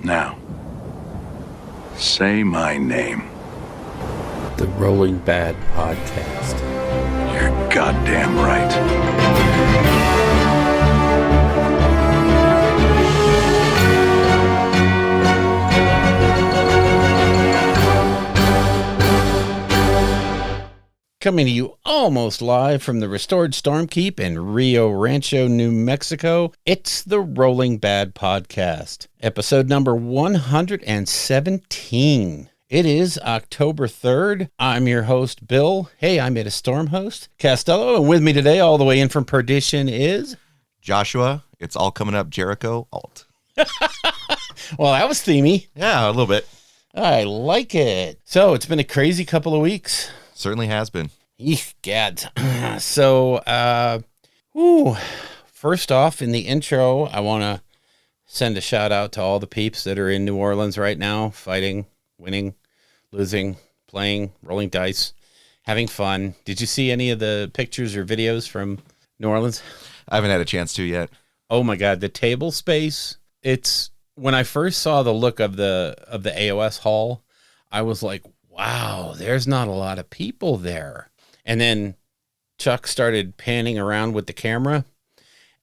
Now, say my name. The Rolling Bad Podcast. You're goddamn right. Coming to you almost live from the restored Stormkeep in Rio Rancho, New Mexico, it's the Rolling Bad Podcast, episode number 117. It is October 3rd. I'm your host, Bill. Hey, I made a storm host, Costello, and with me today, all the way in from Perdition, is... Joshua. It's all coming up Jericho Alt. Well, that was themey. Yeah, a little bit. I like it. So, it's been a crazy couple of weeks. Certainly has been. Eek, gads. So, first off, in the intro, I want to send a shout out to all the peeps that are in New Orleans right now, fighting, winning, losing, playing, rolling dice, having fun. Did you see any of the pictures or videos from New Orleans? I haven't had a chance to yet. Oh my God, the table space. It's when I first saw the look of the AOS hall, I was like, wow, there's not a lot of people there. And then Chuck started panning around with the camera,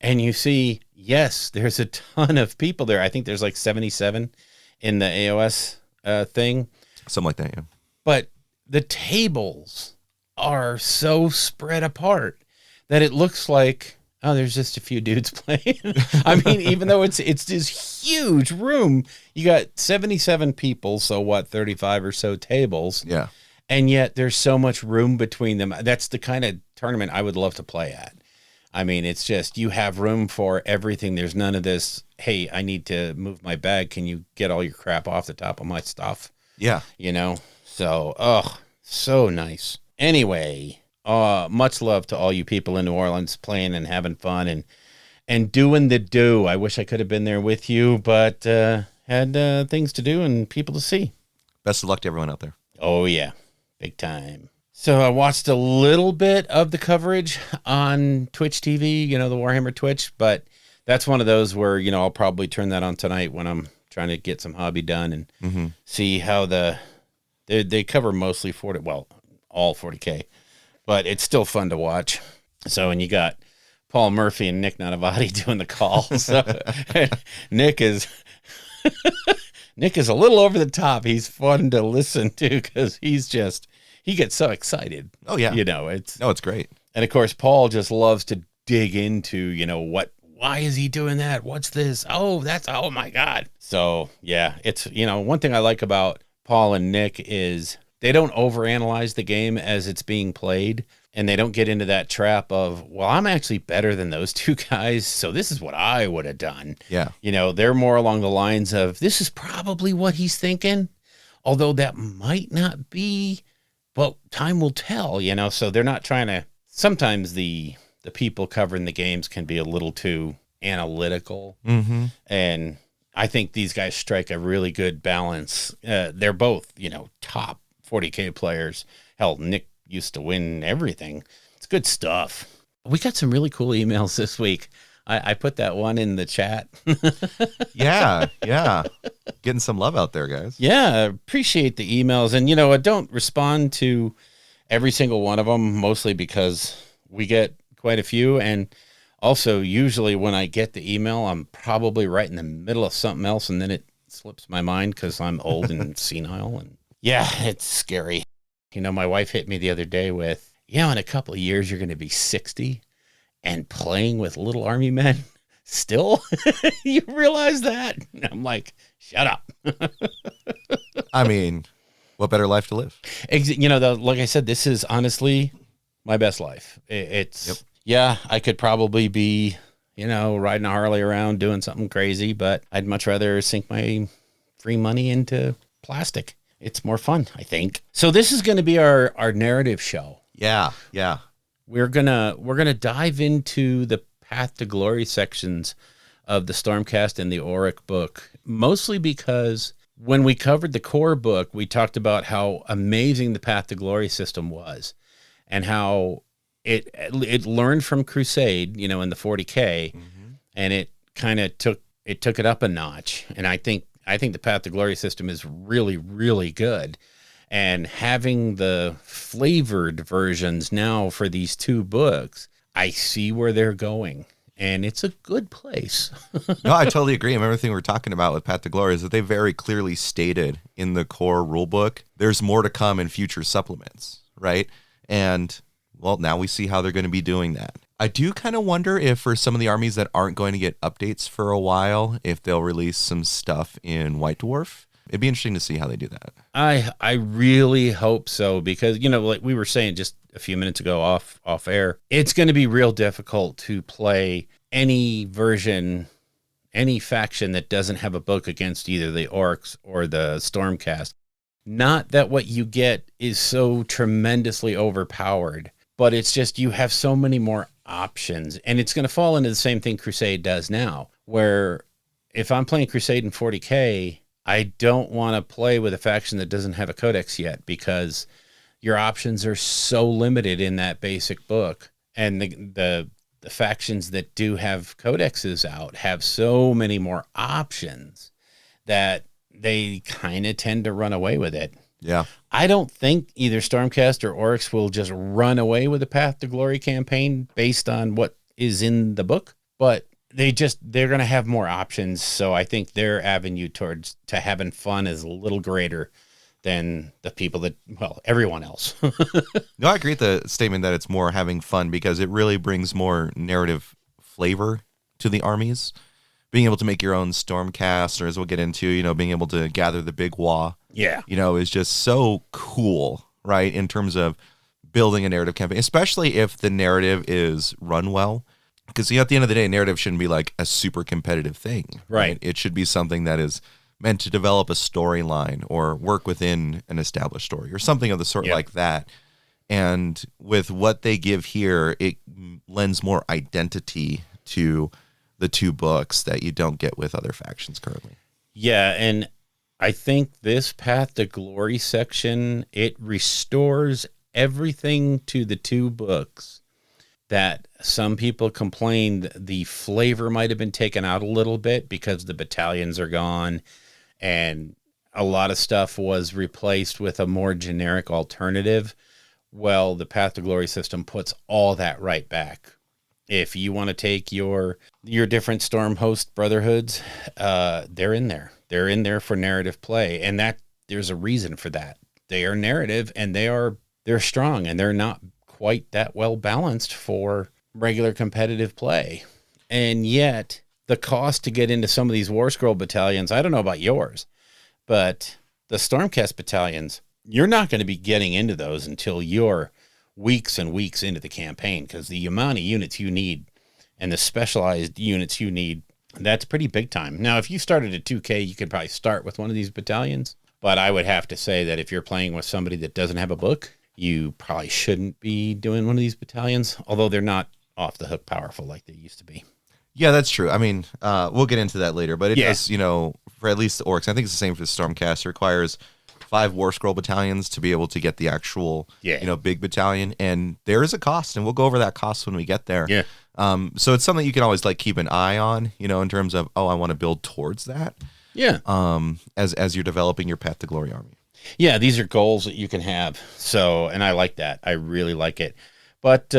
and you see, yes, there's a ton of people there. I think there's like 77 in the AOS thing. Something like that, yeah. But the tables are so spread apart that it looks like, oh, there's just a few dudes playing. I mean, even though it's this huge room, you got 77 people, so what, 35 or so tables. Yeah. And yet there's so much room between them. That's the kind of tournament I would love to play at. I mean, it's just, you have room for everything. There's none of this, hey, I need to move my bag. Can you get all your crap off the top of my stuff? Yeah. You know? So, so nice. Anyway, much love to all you people in New Orleans playing and having fun and doing the do. I wish I could have been there with you, but had things to do and people to see. Best of luck to everyone out there. Oh, yeah. Big time. So I watched a little bit of the coverage on Twitch TV, the Warhammer Twitch, but that's one of those where, I'll probably turn that on tonight when I'm trying to get some hobby done and see how they cover mostly all 40K, but it's still fun to watch. So, and you got Paul Murphy and Nick Nanavati doing the calls. So, Nick is a little over the top. He's fun to listen to because he gets so excited. Oh yeah. It's great. And of course, Paul just loves to dig into, why is he doing that? What's this? Oh, oh my God. So yeah, it's, one thing I like about Paul and Nick is they don't overanalyze the game as it's being played. And they don't get into that trap of, well, I'm actually better than those two guys, so this is what I would have done. Yeah. They're more along the lines of, this is probably what he's thinking, although that might not be, but time will tell, so they're not trying to, sometimes the people covering the games can be a little too analytical. Mm-hmm. And I think these guys strike a really good balance. They're both, top 40K players. Hell, Nick used to win everything. It's good stuff. We got some really cool emails this week. I put that one in the chat. Yeah. Getting some love out there, guys. Yeah, appreciate the emails. And, I don't respond to every single one of them, mostly because we get quite a few. And also, usually when I get the email, I'm probably right in the middle of something else, and then it slips my mind because I'm old and senile. And yeah, it's scary. My wife hit me the other day with, in a couple of years, you're going to be 60 and playing with little army men still? You realize that? And I'm like, shut up. I mean, what better life to live? Like I said, this is honestly my best life. Yeah, I could probably be, riding a Harley around doing something crazy, but I'd much rather sink my free money into plastic. It's more fun, I think. So this is going to be our narrative show. Yeah. We're gonna dive into the Path to Glory sections of the Stormcast and the Orruk book, mostly because when we covered the core book, we talked about how amazing the Path to Glory system was, and how it learned from Crusade, in the 40K, and it kind of took it up a notch. And I think I think the Path to Glory system is really, really good. And having the flavored versions now for these 2 books, I see where they're going. And it's a good place. No, I totally agree. And everything we're talking about with Path to Glory is that they very clearly stated in the core rulebook, there's more to come in future supplements, right? And, well, now we see how they're going to be doing that. I do kind of wonder if for some of the armies that aren't going to get updates for a while, if they'll release some stuff in White Dwarf. It'd be interesting to see how they do that. I really hope so, because, you know, like we were saying just a few minutes ago off air, it's going to be real difficult to play any version, any faction that doesn't have a book against either the Orcs or the Stormcast. Not that what you get is so tremendously overpowered, but it's just you have so many more options, and it's going to fall into the same thing Crusade does now, where if I'm playing Crusade in 40K, I don't want to play with a faction that doesn't have a codex yet, because your options are so limited in that basic book. And the factions that do have codexes out have so many more options that they kind of tend to run away with it. Yeah. I don't think either Stormcast or Orcs will just run away with the Path to Glory campaign based on what is in the book, but they're going to have more options. So I think their avenue towards to having fun is a little greater than the people that, well, everyone else. No, I agree with the statement that it's more having fun, because it really brings more narrative flavor to the armies. Being able to make your own Stormcast, or as we'll get into, you know, being able to gather the big Wa, Yeah. you know, is just so cool, right? In terms of building a narrative campaign, especially if the narrative is run well. Because at the end of the day, narrative shouldn't be like a super competitive thing. Right. It should be something that is meant to develop a storyline or work within an established story or something of the sort like that. And with what they give here, it lends more identity to the 2 books that you don't get with other factions currently. Yeah, and I think this Path to Glory section, it restores everything to the 2 books that some people complained the flavor might have been taken out a little bit because the battalions are gone and a lot of stuff was replaced with a more generic alternative. Well, the Path to Glory system puts all that right back. If you want to take your different Storm Host Brotherhoods, they're in there. They're in there for narrative play, and that there's a reason for that. They are narrative, and they're strong, and they're not quite that well balanced for regular competitive play. And yet the cost to get into some of these War Scroll battalions, I don't know about yours, but the Stormcast battalions, you're not going to be getting into those until you're weeks and weeks into the campaign, because the amount of units you need and the specialized units you need, that's pretty big time. Now, if you started at 2K, you could probably start with one of these battalions, but I would have to say that if you're playing with somebody that doesn't have a book, you probably shouldn't be doing one of these battalions, although they're not off the hook powerful like they used to be. Yeah, that's true. I mean, we'll get into that later, but it does, you know, for at least the Orcs, I think it's the same for the Stormcast. It requires 5 War Scroll battalions to be able to get the actual, you know, big battalion. And there is a cost, and we'll go over that cost when we get there. Yeah. So it's something you can always like keep an eye on, you know, in terms of, I want to build towards that. Yeah. As you're developing your Path to Glory army. Yeah, these are goals that you can have. So, and I like that. I really like it. But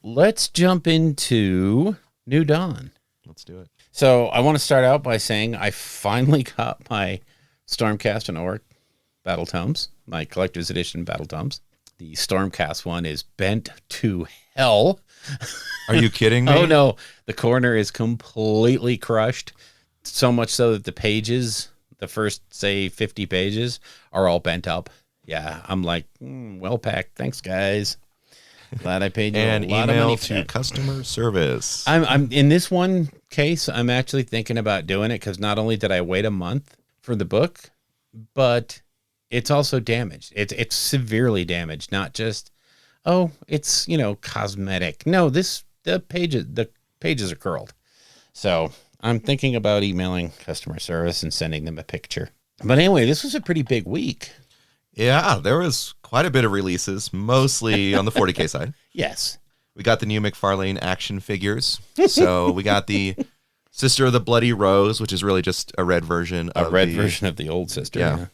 let's jump into New Dawn. Let's do it. So I want to start out by saying I finally got my Stormcast and Orc Battle Tomes, my Collector's Edition Battle Tomes. The Stormcast one is bent to hell. Are you kidding me? Oh, no. The corner is completely crushed. So much so that the pages, the first, say, 50 pages, are all bent up. Yeah, I'm like, well packed. Thanks, guys. Glad I paid you and a lot of email money to customer service. I'm in this one case, I'm actually thinking about doing it because not only did I wait a month for the book, but it's also damaged. It's severely damaged, not just, it's, cosmetic. No, the pages are curled. So I'm thinking about emailing customer service and sending them a picture. But anyway, this was a pretty big week. Yeah, there was quite a bit of releases, mostly on the 40K side. Yes. We got the new McFarlane action figures. So we got the Sister of the Bloody Rose, which is really just a red version of version of the old sister. Yeah.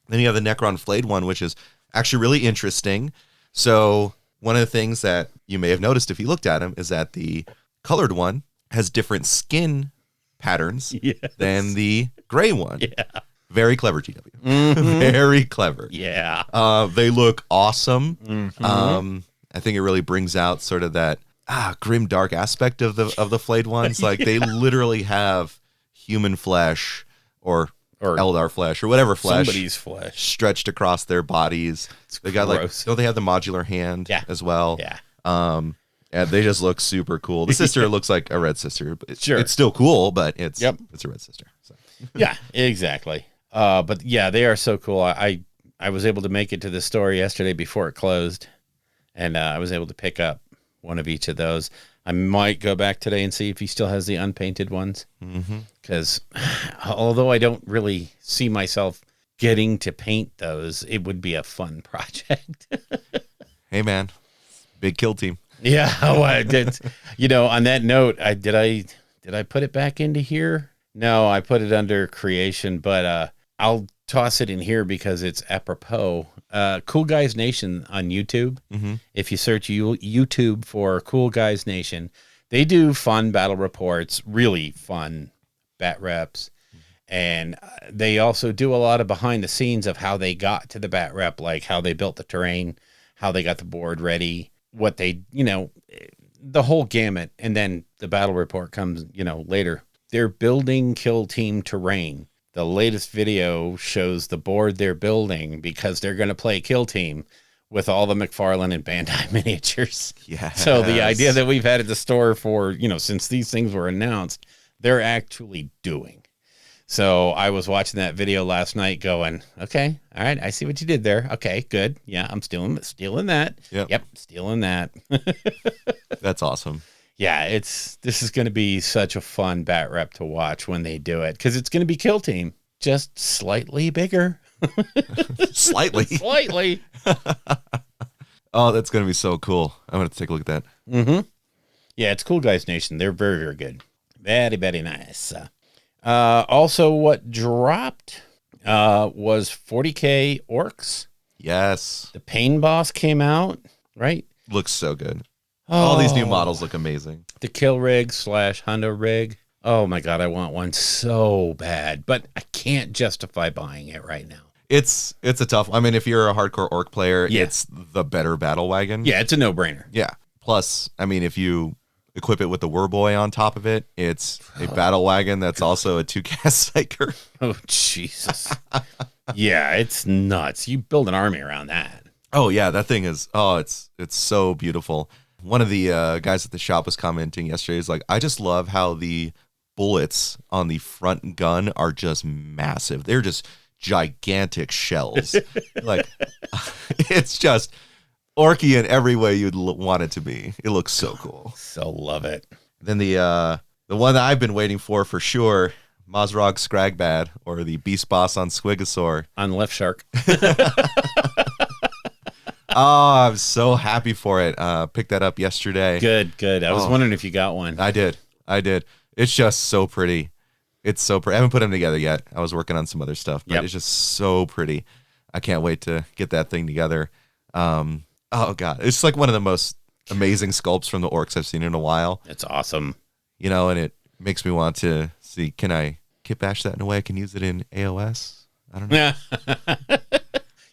Then you have the Necron Flayed one, which is actually really interesting. So one of the things that you may have noticed if you looked at them is that the colored one has different skin patterns than the gray one. Yeah. Very clever, GW. Very clever. Yeah. They look awesome. I think it really brings out sort of that grim dark aspect of the flayed ones. Like they literally have human flesh or Eldar flesh or whatever flesh, somebody's flesh stretched across their bodies. They got gross. they have the modular hand as well. Yeah. And they just look super cool. The sister looks like a red sister. But Sure. It's still cool, but it's a red sister. So. Yeah, exactly. But yeah, they are so cool. I was able to make it to the store yesterday before it closed, and I was able to pick up one of each of those. I might go back today and see if he still has the unpainted ones, because although I don't really see myself getting to paint those, it would be a fun project. Hey man, big kill team. Yeah, I did. On that note, did I put it back into here? No, I put it under creation, but I'll toss it in here because it's apropos. Cool Guys Nation on YouTube. If you search YouTube for Cool Guys Nation, they do fun battle reports, really fun bat reps. And they also do a lot of behind the scenes of how they got to the bat rep, like how they built the terrain, how they got the board ready, what they, the whole gamut. And then the battle report comes, later. They're building kill team terrain. The latest video shows the board they're building because they're going to play kill team with all the McFarlane and Bandai miniatures. Yeah. So the idea that we've had at the store for, since these things were announced, they're actually doing. So I was watching that video last night going, okay, all right, I see what you did there. Okay, good. Yeah, I'm stealing that. Yep, stealing that. That's awesome. Yeah, this is going to be such a fun bat rep to watch when they do it, because it's going to be kill team, just slightly bigger. Slightly. Oh, that's going to be so cool. I'm going to take a look at that. Yeah, it's Cool Guys Nation. They're very, very good. Very, very nice. Also, what dropped was 40K Orcs. Yes. The Pain Boss came out, right? Looks so good. All these new models look amazing. The Kill Rig / Hundo Rig. Oh my God, I want one so bad, but I can't justify buying it right now. It's a tough. I mean, if you're a hardcore Orc player, it's the better battle wagon. Yeah, it's a no-brainer. Yeah. Plus, I mean, if you equip it with the Werboy on top of it, it's a battle wagon that's also a 2-cast psyker. Oh, Jesus. Yeah, it's nuts. You build an army around that. Oh, yeah, that thing is, it's so beautiful. One of the guys at the shop was commenting yesterday. He's like, I just love how the bullets on the front gun are just massive. They're just gigantic shells. Like, it's just orky in every way you'd want it to be. It looks so cool. So love it. Then the one that I've been waiting for sure, Mazrog Scragbad, or the Beast Boss on Squigosaur. On Left Shark. Oh, I'm so happy for it. Picked that up yesterday. Good. I was wondering if you got one. I did. It's just so pretty. It's so pretty. I haven't put them together yet. I was working on some other stuff, but it's just so pretty. I can't wait to get that thing together. Oh God, it's like one of the most amazing sculpts from the Orcs I've seen in a while. It's awesome. And it makes me want to see, can I kit bash that in a way I can use it in AOS? I don't know.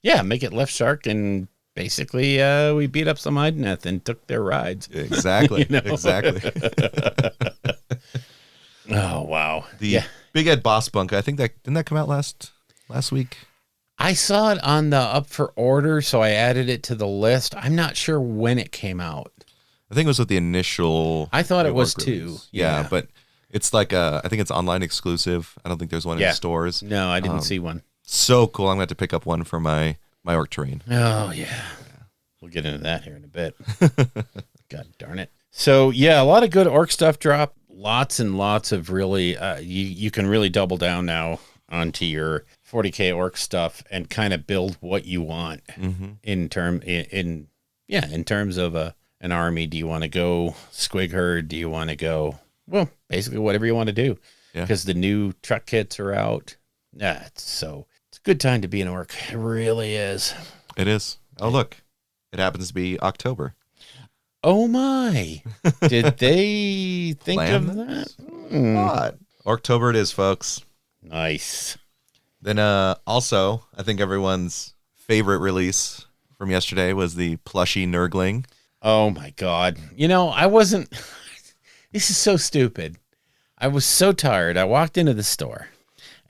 Yeah, make it Left Shark, and basically we beat up some Idoneth and took their rides. Exactly. Exactly. Oh, wow. The Big Ed Boss Bunk, I think didn't that come out last week? I saw it on the up for order, so I added it to the list. I'm not sure when it came out. I think it was with the initial. I thought it was release. too. Yeah, but it's like I think it's online exclusive. I don't think there's one in stores. No, I didn't see one. So cool. I'm going to have to pick up one for my Orc terrain. Oh, yeah. We'll get into that here in a bit. God darn it. So, yeah, a lot of good Orc stuff dropped. Lots and lots of really, you can really double down now onto your 40K Orc stuff and kind of build what you want in terms of an army. Do you want to go Squig Herd? Do you want to go well, basically whatever you want to do. Yeah. Because the new truck kits are out. It's a good time to be an orc. It really is. It is. Oh, look. It happens to be October. Oh, my. Did they think Plan of this? that? Not. October it is, folks. Nice. Then also, I think everyone's favorite release from yesterday was the plushie Nurgling. Oh, my God. You know, I wasn't... This is so stupid. I was so tired. I walked into the store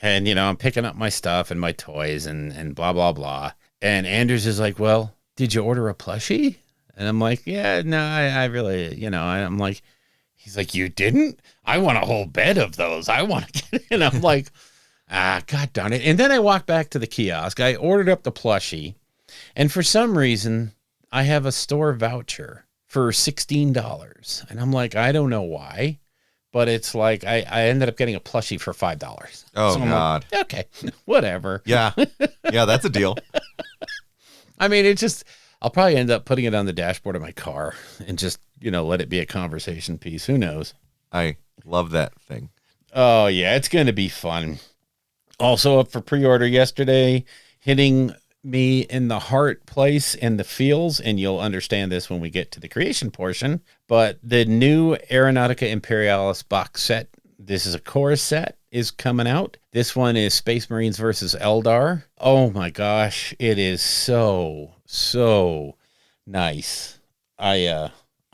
and, you know, I'm picking up my stuff and my toys and blah, blah, blah. And Anders is like, well, did you order a plushie? And I'm like, yeah, no, I really, you know, I'm like, he's like, you didn't? I want a whole bed of those. I want to get it. And I'm like, God darn it. And then I walked back to the kiosk. I ordered up the plushie. And for some reason, I have a store voucher for $16. And I'm like, I don't know why. But it's like I ended up getting a plushie for $5. Oh, so God. Like, okay, whatever. Yeah. Yeah, that's a deal. I mean, I'll probably end up putting it on the dashboard of my car and just, you know, let it be a conversation piece. Who knows? I love that thing. Oh, yeah, it's going to be fun. Also up for pre-order yesterday, hitting me in the heart place and the feels, and you'll understand this when we get to the creation portion, but the new Aeronautica Imperialist Box Set, this is a core set, is coming out. This one is Space Marines versus Eldar. Oh my gosh, it is so nice. I'm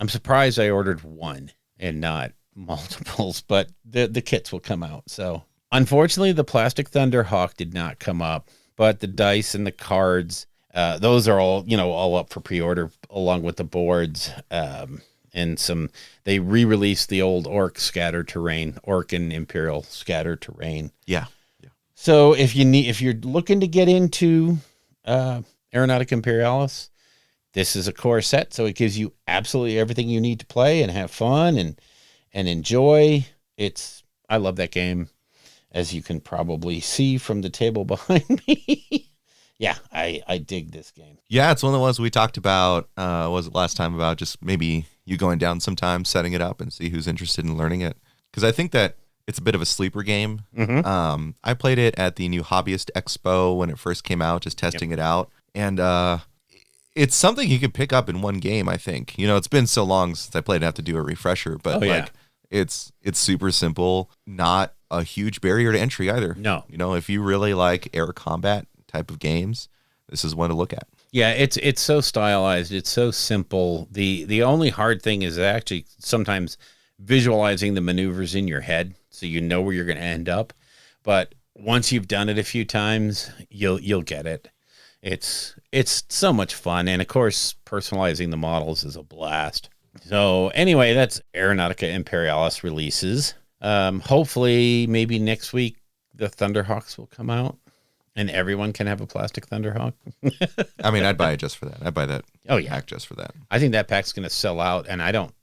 surprised I ordered one and not multiples, but the kits will come out. So unfortunately, the plastic Thunderhawk did not come up. But the dice and the cards, those are all up for pre-order along with the boards. And they re-released the old Orc scatter terrain, Orc and Imperial scatter terrain. Yeah. So if you're looking to get into Aeronautica Imperialis, this is a core set, so it gives you absolutely everything you need to play and have fun and enjoy. I love that game, as you can probably see from the table behind me. Yeah, I dig this game. Yeah, it's one of the ones we talked about, was it last time, about just maybe you going down sometime, setting it up and see who's interested in learning it. Because I think that it's a bit of a sleeper game. Mm-hmm. I played it at the new Hobbyist Expo when it first came out, just testing it out. And it's something you can pick up in one game, I think. You know, it's been so long since I played, I have to do a refresher. But it's super simple, not a huge barrier to entry either. No. You know, if you really like air combat type of games, this is one to look at. Yeah, it's so stylized. It's so simple. The only hard thing is actually sometimes visualizing the maneuvers in your head so you know where you're going to end up. But once you've done it a few times, you'll get it. It's so much fun. And of course, personalizing the models is a blast. So anyway, that's Aeronautica Imperialis releases. Hopefully maybe next week the Thunderhawks will come out and everyone can have a plastic Thunderhawk. I mean, I'd buy it just for that. I'd buy that pack just for that. I think that pack's going to sell out, and I don't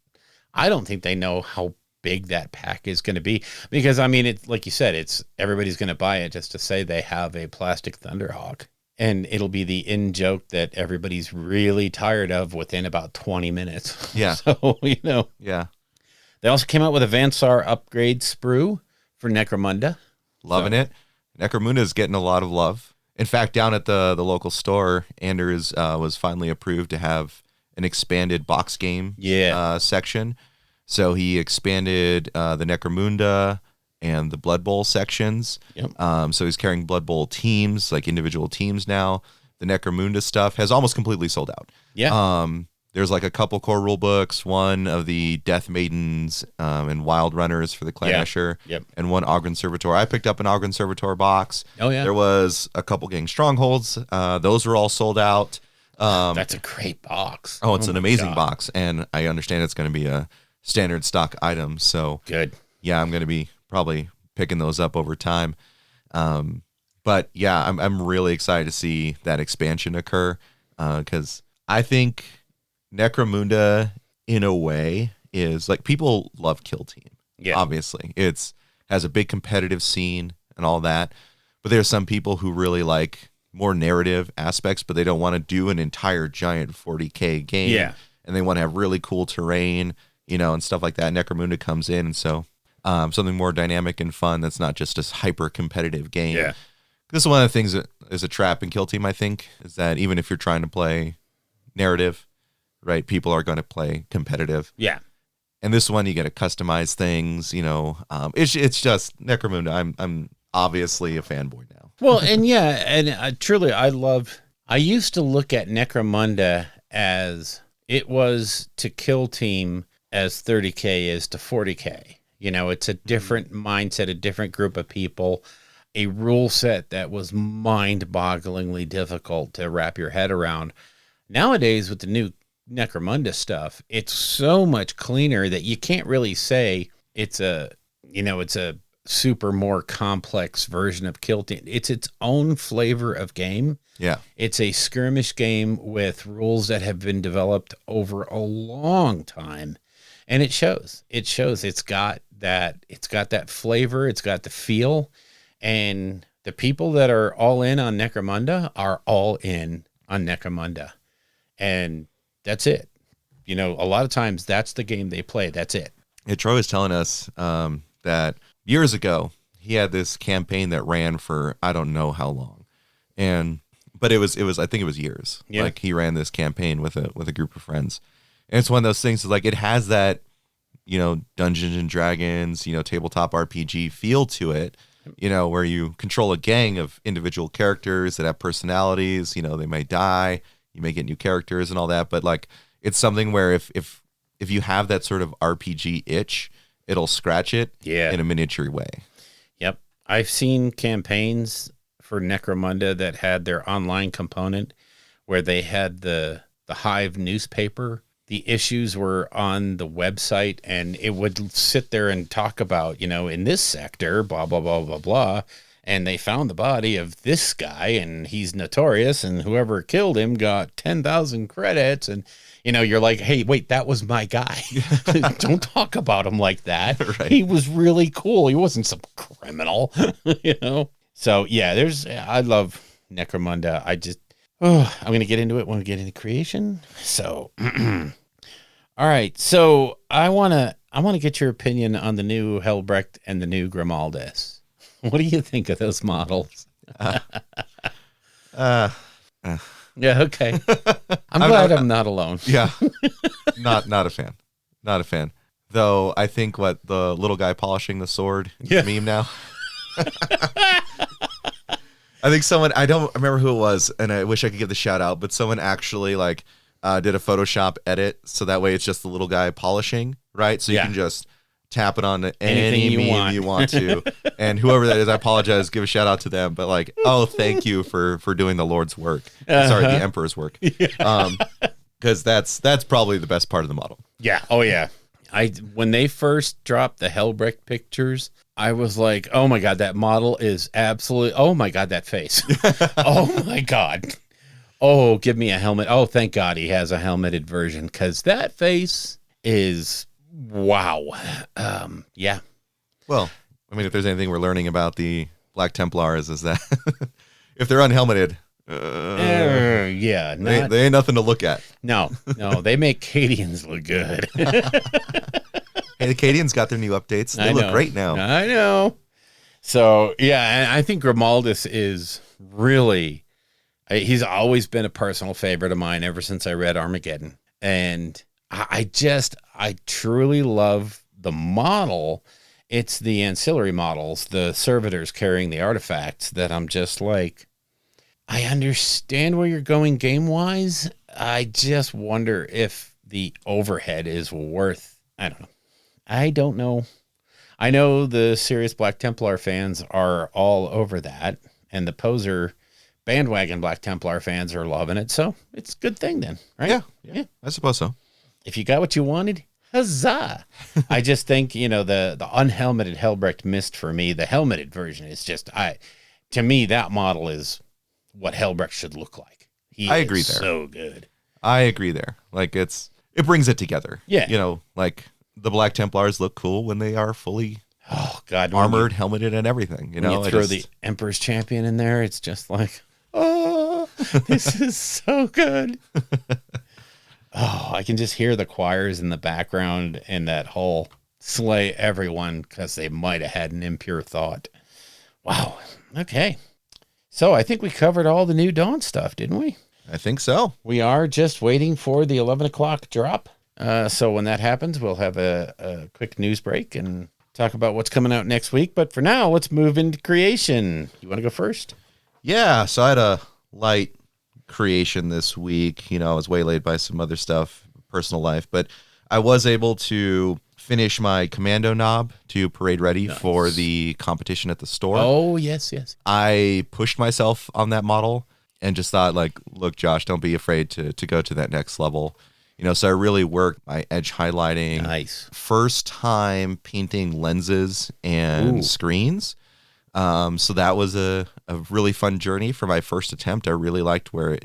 think they know how big that pack is going to be, because I mean, it's like you said, everybody's going to buy it just to say they have a plastic Thunderhawk, and it'll be the in joke that everybody's really tired of within about 20 minutes. Yeah. So, you know. Yeah. They also came out with a Vansar upgrade sprue for Necromunda. Loving it. Necromunda is getting a lot of love. In fact, down at the local store, Anders was finally approved to have an expanded box game section. So he expanded the Necromunda and the Blood Bowl sections. Yep. So he's carrying Blood Bowl teams, like individual teams now. The Necromunda stuff has almost completely sold out. Yeah. There's like a couple core rule books, one of the Death Maidens and Wild Runners for the Clan Escher, and one Ogren Servitor. I picked up an Ogren Servitor box. Oh, yeah. There was a couple Gang Strongholds. Those were all sold out. That's a great box. Oh, it's an amazing box, and I understand it's going to be a standard stock item. So good. Yeah, I'm going to be probably picking those up over time. But yeah, I'm really excited to see that expansion occur, because I think Necromunda, in a way, is like, people love Kill Team. Yeah, obviously, has a big competitive scene and all that. But there's some people who really like more narrative aspects, but they don't want to do an entire giant 40K game. Yeah, and they want to have really cool terrain and stuff like that. Necromunda comes in, and so something more dynamic and fun that's not just a hyper competitive game. Yeah. This is one of the things that is a trap in Kill Team, I think, is that even if you're trying to play narrative, right, people are going to play competitive. Yeah. And this one, you get to customize things, it's just Necromunda. I'm obviously a fanboy now. Well, and yeah, and truly, I used to look at Necromunda as it was to Kill Team as 30K is to 40K. It's a different mindset, a different group of people, a rule set that was mind-bogglingly difficult to wrap your head around. Nowadays, with the new Necromunda stuff, it's so much cleaner that you can't really say it's a super more complex version of Kill Team. It's its own flavor of game. Yeah. It's a skirmish game with rules that have been developed over a long time. And it shows. It's got that flavor, it's got the feel, and the people that are all in on Necromunda are all in on Necromunda. And that's it. A lot of times that's the game they play. That's it. Yeah, Troy was telling us that years ago he had this campaign that ran for I don't know how long, but it was I think it was years. Yeah. Like he ran this campaign with a group of friends, and it's one of those things. Like it has that Dungeons and Dragons tabletop RPG feel to it. Where you control a gang of individual characters that have personalities. They may die. You may get new characters and all that, but like it's something where if you have that sort of RPG itch, it'll scratch it in a miniature way. Yep. I've seen campaigns for Necromunda that had their online component where they had the Hive newspaper. The issues were on the website, and it would sit there and talk about, in this sector, blah, blah, blah, blah, blah. And they found the body of this guy, and he's notorious, and whoever killed him got 10,000 credits. And, you're like, hey, wait, that was my guy. Don't talk about him like that. Right. He was really cool. He wasn't some criminal, So, yeah, I love Necromunda. I'm going to get into it when we get into creation. So, all right. So I want to get your opinion on the new Helbrecht and the new Grimaldus. What do you think of those models? Yeah, okay. I'm glad I'm not alone. Yeah. Not a fan. Not a fan. Though I think what the little guy polishing the sword meme now. I think I don't remember who it was, and I wish I could give the shout out, but someone actually did a Photoshop edit so that way it's just the little guy polishing, right? So you can just tap it on any meme you want to. And whoever that is, I apologize, give a shout out to them, but thank you for doing the Lord's work. Sorry, the Emperor's work. Because that's probably the best part of the model. Yeah. Oh yeah. When they first dropped the Helbrecht pictures, I was like, oh my God, that model is absolutely, oh my God, that face. Oh my God. Oh, give me a helmet. Oh, thank God he has a helmeted version, because that face is wow. Yeah. Well, I mean, if there's anything we're learning about the Black Templars is that if they're unhelmeted, yeah, they ain't nothing to look at. No, they make Cadians look good. Hey, the Cadians got their new updates. They look great now. I know. So, yeah, and I think Grimaldus is really, he's always been a personal favorite of mine ever since I read Armageddon. And I truly love the model. It's the ancillary models, the servitors carrying the artifacts, that I'm just like, I understand where you're going game-wise. I just wonder if the overhead is worth, I don't know. I know the serious Black Templar fans are all over that, and the poser bandwagon Black Templar fans are loving it, so it's a good thing then, right? Yeah, I suppose so. If you got what you wanted, huzzah. I just think, the unhelmeted Helbrecht missed for me. The helmeted version is just, to me, that model is what Helbrecht should look like. I agree there. So good. I agree there. It brings it together. Yeah. The Black Templars look cool when they are fully armored, helmeted, and everything. When you throw the Emperor's Champion in there, it's just like, oh, this is so good. Oh, I can just hear the choirs in the background and that whole slay everyone because they might have had an impure thought. Wow. Okay. So I think we covered all the New Dawn stuff, didn't we? I think so. We are just waiting for the 11 o'clock drop. So when that happens, we'll have a quick news break and talk about what's coming out next week. But for now, let's move into creation. You want to go first? Yeah, so I had a light creation this week. You know, I was waylaid by some other stuff, personal life, but I was able to finish my commando knob to parade ready for the competition at the store. Oh, yes, yes. I pushed myself on that model and just thought, like, look, Josh, don't be afraid to go to that next level. You know, so I really worked my edge highlighting. Nice. First time painting lenses and screens. So that was a really fun journey for my first attempt. I really liked where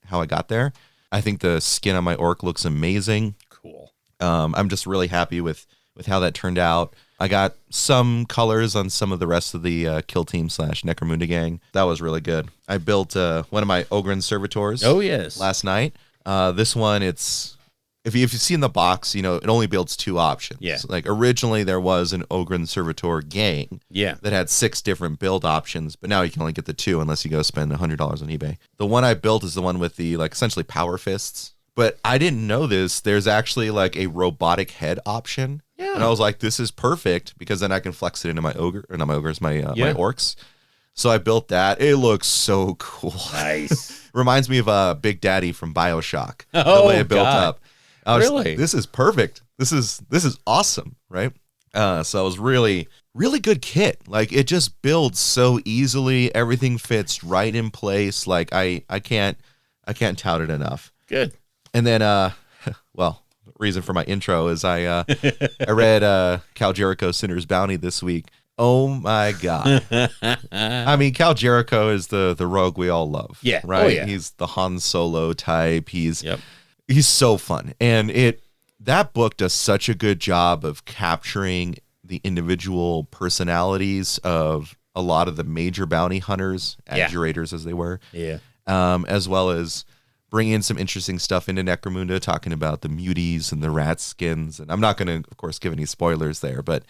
how I got there. I think the skin on my orc looks amazing. Cool. I'm just really happy with how that turned out. I got some colors on some of the rest of the Kill Team / Necromunda gang. That was really good. I built one of my Ogryn Servitors. Oh, yes. Last night. This one, it's if you've seen the box, you know, it only builds 2 options. Yeah. Like originally there was an Ogryn Servitor gang that had 6 different build options, but now you can only get the 2 unless you go spend $100 on eBay. The one I built is the one with the, like, essentially power fists. But I didn't know this. There's actually like a robotic head option. Yeah. And I was like, this is perfect because then I can flex it into my ogre, or not my ogres, my orcs. So I built that. It looks so cool. Nice. Reminds me of Big Daddy from BioShock. Oh, the way it built up. I was really? Like, this is perfect. This is awesome, right? So it was really good kit. Like, it just builds so easily. Everything fits right in place. Like, I can't tout it enough. Good. And then well, the reason for my intro is I read Cal Jericho's Sinner's Bounty this week. Oh my God. I mean, Cal Jericho is the rogue we all love. Yeah. Right? Oh, yeah. He's the Han Solo type. He's so fun. And that book does such a good job of capturing the individual personalities of a lot of the major bounty hunters, adjurators as they were. Yeah. As well as bring in some interesting stuff into Necromunda, talking about the muties and the rat skins. And I'm not going to, of course, give any spoilers there, but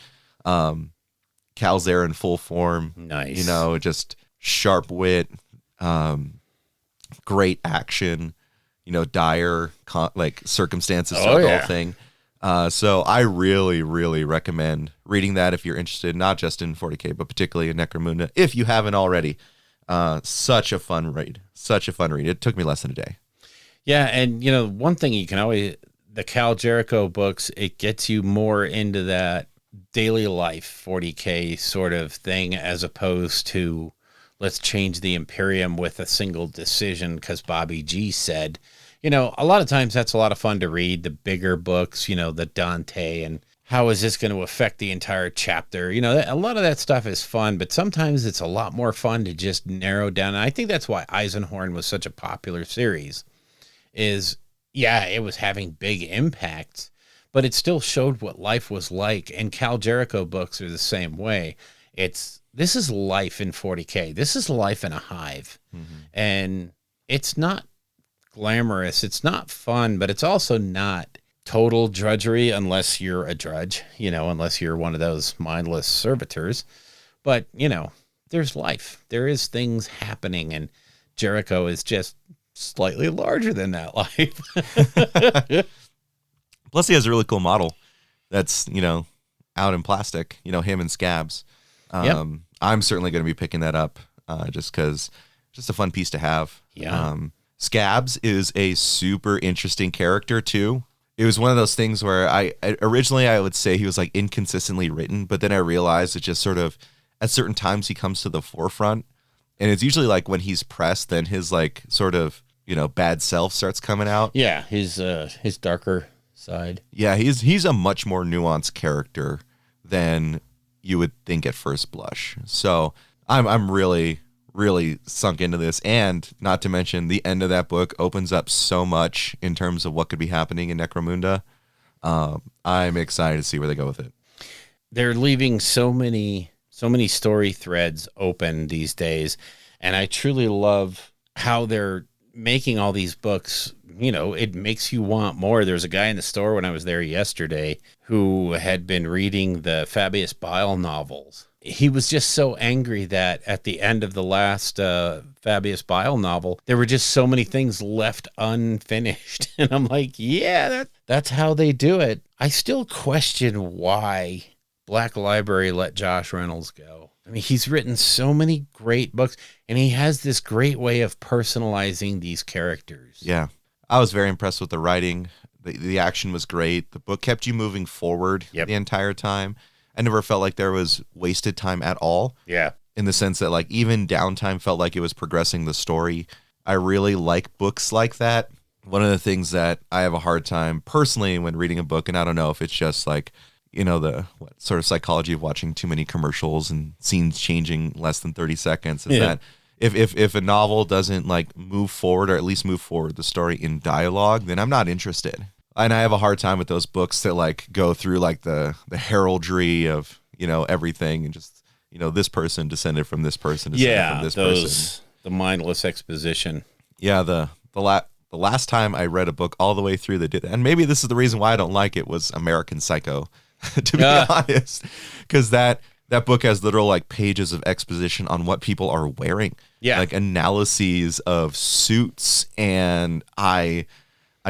Cal's there in full form. Nice. You know, just sharp wit, great action, you know, dire like circumstances to the whole thing. So I really, really recommend reading that if you're interested, not just in 40K, but particularly in Necromunda, if you haven't already. Such a fun read. Such a fun read. It took me less than a day. Yeah, and you know, one thing you can always, the Cal Jericho books, it gets you more into that daily life 40K sort of thing as opposed to let's change the Imperium with a single decision because Bobby G said. You know, a lot of times that's a lot of fun to read, the bigger books, you know, the Dante and how is this going to affect the entire chapter? You know, a lot of that stuff is fun, but sometimes it's a lot more fun to just narrow down. And I think that's why Eisenhorn was such a popular series is, yeah, it was having big impacts, but it still showed what life was like. And Cal Jericho books are the same way. This is life in 40K. This is life in a hive. Mm-hmm. And it's not glamorous. It's not fun, but it's also not total drudgery unless you're a drudge, you know, unless you're one of those mindless servitors. But, you know, there's life. There is things happening, and Jericho is just slightly larger than that life. Plus, he has a really cool model that's, you know, out in plastic, you know, him and Scabs. I'm certainly going to be picking that up just because just a fun piece to have. Yeah. Scabs is a super interesting character, too. It was one of those things where I originally would say he was like inconsistently written, but then I realized it just sort of at certain times he comes to the forefront, and it's usually like when he's pressed, then his like sort of, you know, bad self starts coming out. Yeah, his darker side. Yeah, he's a much more nuanced character than you would think at first blush. So I'm really sunk into this, and not to mention the end of that book opens up so much in terms of what could be happening in Necromunda. I'm excited to see where they go with it. They're leaving so many story threads open these days, and I truly love how they're making all these books, it makes you want more. There's a guy in the store when I was there yesterday who had been reading the Fabius Bile novels. He was just so angry that at the end of the last Fabius Bile novel, there were just so many things left unfinished. And I'm like, yeah, that's how they do it. I still question why Black Library let Josh Reynolds go. I mean, he's written so many great books, and he has this great way of personalizing these characters. Yeah. I was very impressed with the writing. The action was great. The book kept you moving forward the entire time. I never felt like there was wasted time at all. Yeah. In the sense that, like, even downtime felt like it was progressing the story. I really like books like that. One of the things that I have a hard time personally when reading a book, and I don't know if it's just like, the sort of psychology of watching too many commercials and scenes changing less than 30 seconds, is that if a novel doesn't like move forward, or at least move forward the story in dialogue, then I'm not interested. And I have a hard time with those books that like go through like the heraldry of, everything, and just, this person descended from this person, descended from this person. The mindless exposition. Yeah, the last time I read a book all the way through that did that, and maybe this is the reason why I don't like it, was American Psycho, to be honest, because that book has literal like pages of exposition on what people are wearing, like analyses of suits, and I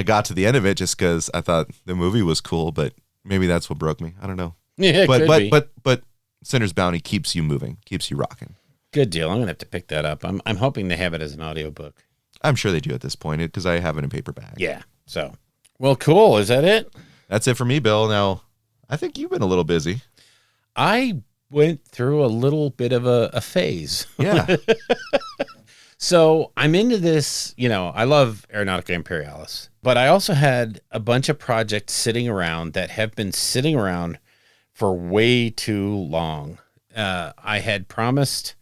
got to the end of it just because I thought the movie was cool, but maybe that's what broke me. I don't know. Yeah, but Sinner's Bounty keeps you moving, keeps you rocking. Good deal. I'm gonna have to pick that up. I'm hoping they have it as an audiobook. I'm sure they do at this point, because I have it in paperback. Yeah. So, well, cool. Is that it? That's it for me, Bill. Now, I think you've been a little busy. I went through a little bit of a phase. Yeah. So I'm into this, I love Aeronautica Imperialist, but I also had a bunch of projects sitting around that have been sitting around for way too long. I had promised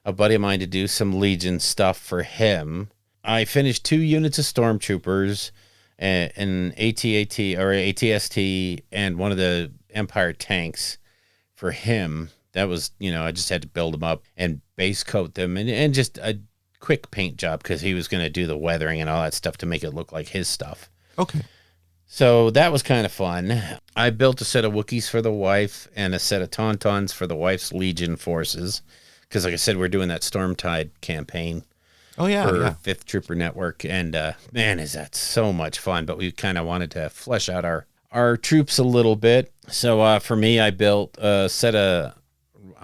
a buddy of mine to do some Legion stuff for him. I finished 2 units of Stormtroopers, an AT-AT or ATST, and one of the Empire tanks for him. That was, I just had to build them up and base coat them, and just a quick paint job because he was going to do the weathering and all that stuff to make it look like his stuff. Okay. So that was kind of fun. I built a set of Wookiees for the wife and a set of Tauntauns for the wife's Legion forces. Because like I said, we're doing that Stormtide campaign. Oh, yeah. For Yeah. 5th Trooper Network. And man, is that so much fun. But we kind of wanted to flesh out our troops a little bit. So for me, I built I'm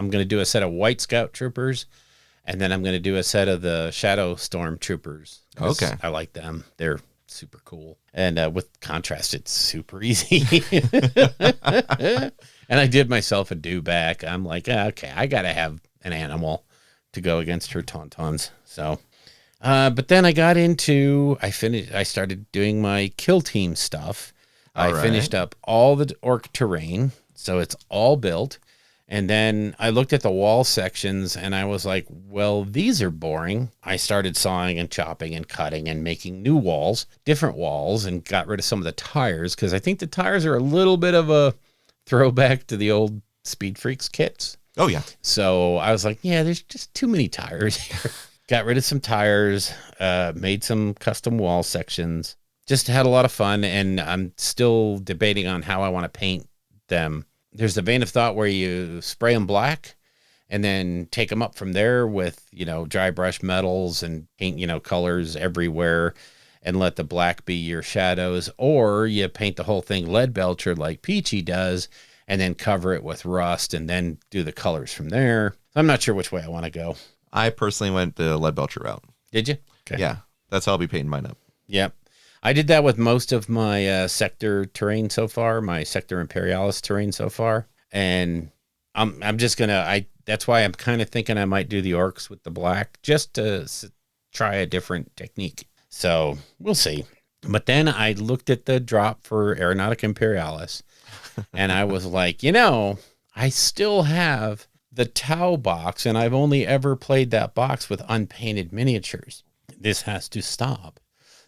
going to do a set of White Scout Troopers. And then I'm going to do a set of the Shadow Storm Troopers. Okay. I like them. They're super cool. And with contrast, it's super easy. And I did myself a do-back. I'm like, okay, I got to have an animal to go against her Tauntauns. So, but then I got into, I started doing my kill team stuff. I finished up all the orc terrain. So it's all built. And then I looked at the wall sections and I was like, well, these are boring. I started sawing and chopping and cutting and making new walls, different walls, and got rid of some of the tires because I think the tires are a little bit of a throwback to the old Speed Freaks kits. Oh, yeah. So I was like, yeah, there's just too many tires here. Got rid of some tires, made some custom wall sections, just had a lot of fun. And I'm still debating on how I want to paint them. There's the vein of thought where you spray them black and then take them up from there with, dry brush metals and paint, colors everywhere and let the black be your shadows. Or you paint the whole thing lead belcher like Peachy does and then cover it with rust and then do the colors from there. I'm not sure which way I want to go. I personally went the lead belcher route. Did you? Okay. Yeah. That's how I'll be painting mine up. Yep. I did that with most of my sector terrain so far, my sector imperialist terrain so far. And I'm just going to, that's why I'm kind of thinking I might do the orcs with the black just to try a different technique. So we'll see. But then I looked at the drop for Aeronautica Imperialist and I was like, I still have the Tau box and I've only ever played that box with unpainted miniatures. This has to stop.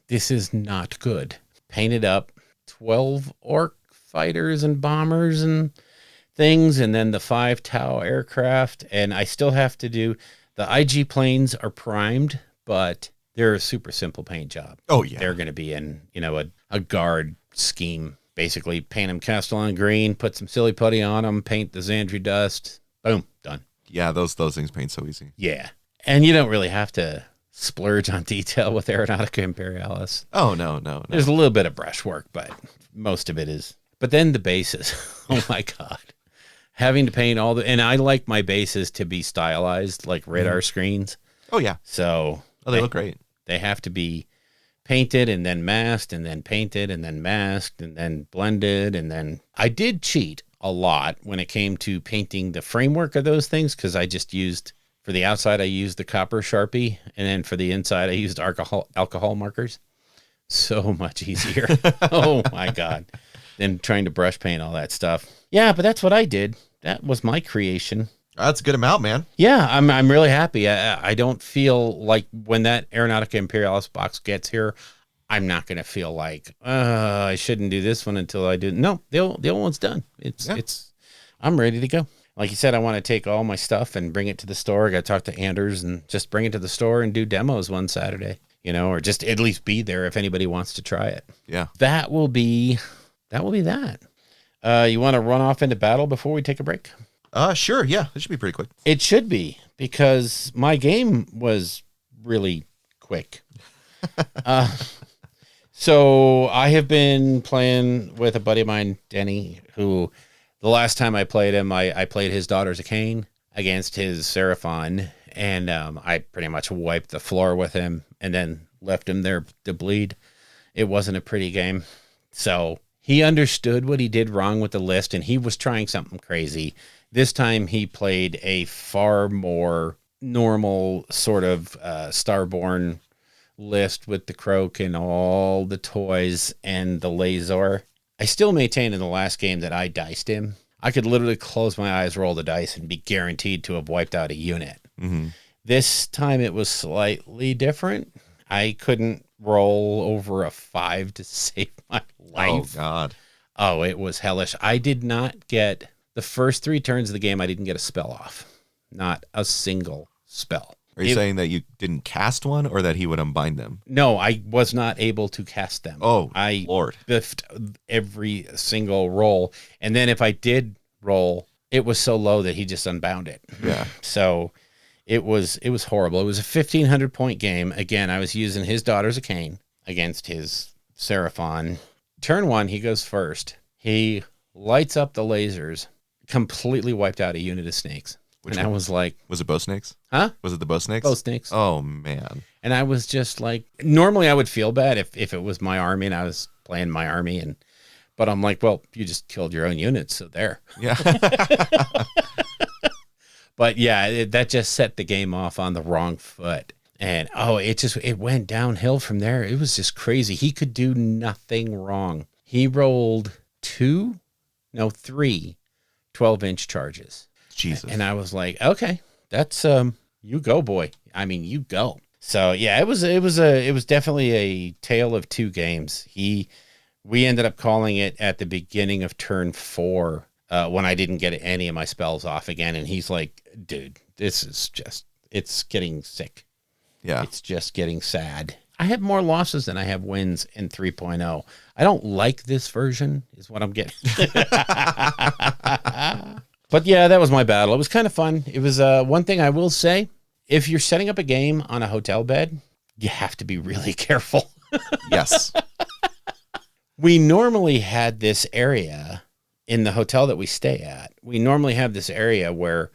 This is not good. Painted up 12 orc fighters and bombers and things, and then the 5 Tau aircraft. And I still have to do the IG planes are primed, but they're a super simple paint job. Oh, yeah. They're going to be in, a guard scheme. Basically, paint them Castellan green, put some silly putty on them, paint the Xandri dust. Boom, done. Yeah, those things paint so easy. Yeah. And you don't really have to splurge on detail with Aeronautica Imperialist. Oh, no. There's a little bit of brushwork, but most of it is. But then the bases. Oh, my God. Having to paint and I like my bases to be stylized like radar screens. Oh, yeah. So. Oh, they look great. They have to be painted and then masked and then painted and then masked and then blended. And then I did cheat a lot when it came to painting the framework of those things, because I just used, for the outside, I used the copper Sharpie. And then for the inside, I used alcohol markers. So much easier. Oh, my God. Than trying to brush paint all that stuff. Yeah, but that's what I did. That was my creation. That's a good amount, man. Yeah, I'm really happy. I don't feel like when that Aeronautica Imperialist box gets here, I'm not going to feel like I shouldn't do this one until I do. No, the old one's done. I'm ready to go. Like you said, I want to take all my stuff and bring it to the store. I got to talk to Anders and just bring it to the store and do demos one Saturday, or just at least be there if anybody wants to try it. Yeah, that will be that. You want to run off into battle before we take a break? Sure. Yeah, it should be pretty quick. It should be, because my game was really quick. So I have been playing with a buddy of mine, Denny, who the last time I played him, I played his Daughters of Cain against his Seraphon, and I pretty much wiped the floor with him and then left him there to bleed. It wasn't a pretty game. So he understood what he did wrong with the list, and he was trying something crazy. This time he played a far more normal sort of Starborn list with the Croak and all the toys and the Lazor. I still maintain in the last game that I diced him. I could literally close my eyes, roll the dice, and be guaranteed to have wiped out a unit. Mm-hmm. This time it was slightly different. I couldn't roll over a 5 to save my life. Oh, God. Oh, it was hellish. I did not get... The first 3 turns of the game, I didn't get a spell off. Not a single spell. Are you saying that you didn't cast one, or that he would unbind them? No, I was not able to cast them. Oh, I Lord. biffed every single roll. And then if I did roll, it was so low that he just unbound it. Yeah. So it was horrible. It was a 1,500 point game. Again, I was using his Daughters of Cain against his Seraphon. Turn 1, he goes first. He lights up the lasers, completely wiped out a unit of snakes. Which I one? was like... Was it bow snakes? Huh? Was it the bow snakes? Bow snakes. Oh, man. And I was just like... Normally I would feel bad if it was my army and I was playing my army. But I'm like, well, you just killed your own units, so there. Yeah. But yeah, that just set the game off on the wrong foot. And it went downhill from there. It was just crazy. He could do nothing wrong. He rolled 3 12-inch charges. Jesus. And I was like, okay, that's you go, boy. I mean, you go. So yeah, it was definitely a tale of 2 games. We ended up calling it at the beginning of turn 4 when I didn't get any of my spells off again. And he's like, dude, this is it's getting sick. Yeah. It's just getting sad. I have more losses than I have wins in 3.0. I don't like this version, is what I'm getting. But yeah, that was my battle. It was kind of fun. It was one thing I will say. If you're setting up a game on a hotel bed, you have to be really careful. Yes. We normally had this area in the hotel that we stay at. We normally have this area where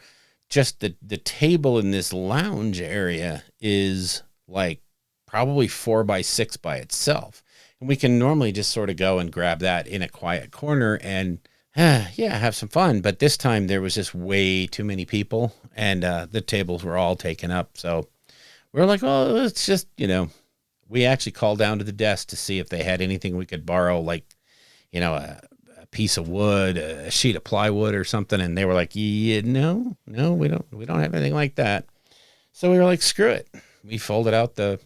just the table in this lounge area is like probably 4 by 6 by itself. And we can normally just sort of go and grab that in a quiet corner and have some fun. But this time there was just way too many people and the tables were all taken up. So we were like, oh, let's just, we actually called down to the desk to see if they had anything we could borrow, like, a piece of wood, a sheet of plywood or something. And they were like, yeah, no, we don't have anything like that. So we were like, screw it. We folded out the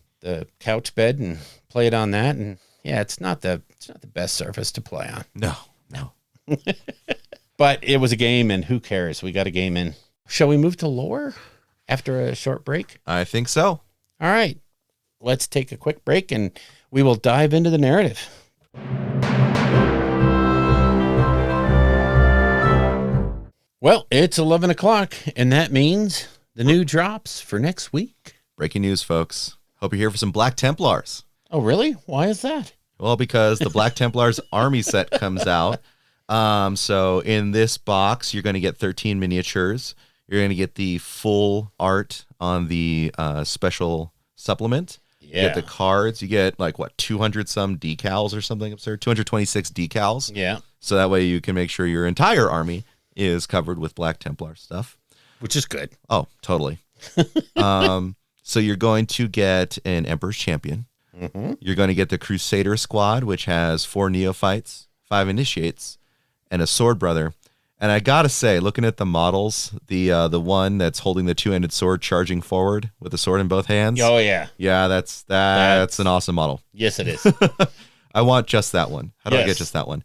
couch bed and played on that. And yeah, it's not the best surface to play on. No. But it was a game, and who cares? We got a game in. Shall we move to lore after a short break? I think so. All right. let's take a quick break and we will dive into the narrative. Well, it's 11 o'clock, and that means the new drops for next week. Breaking news, folks. Hope you're here for some Black Templars. Oh, really? Why is that? Well, because the Black Templars army set comes out. So in this box, you're going to get 13 miniatures. You're going to get the full art on the special supplement. You get the cards. You get 200 some decals or something absurd. 226 decals. Yeah. So that way you can make sure your entire army is covered with Black Templar stuff. Which is good. Oh, totally. So you're going to get an Emperor's Champion. Mm-hmm. You're going to get the Crusader Squad, which has 4 Neophytes, 5 Initiates, and a Sword Brother. And I gotta say, looking at the models, the one that's holding the 2-handed sword charging forward with the sword in both hands. Oh, yeah. Yeah, that's an awesome model. Yes, it is. I want just that one. How do I get just that one?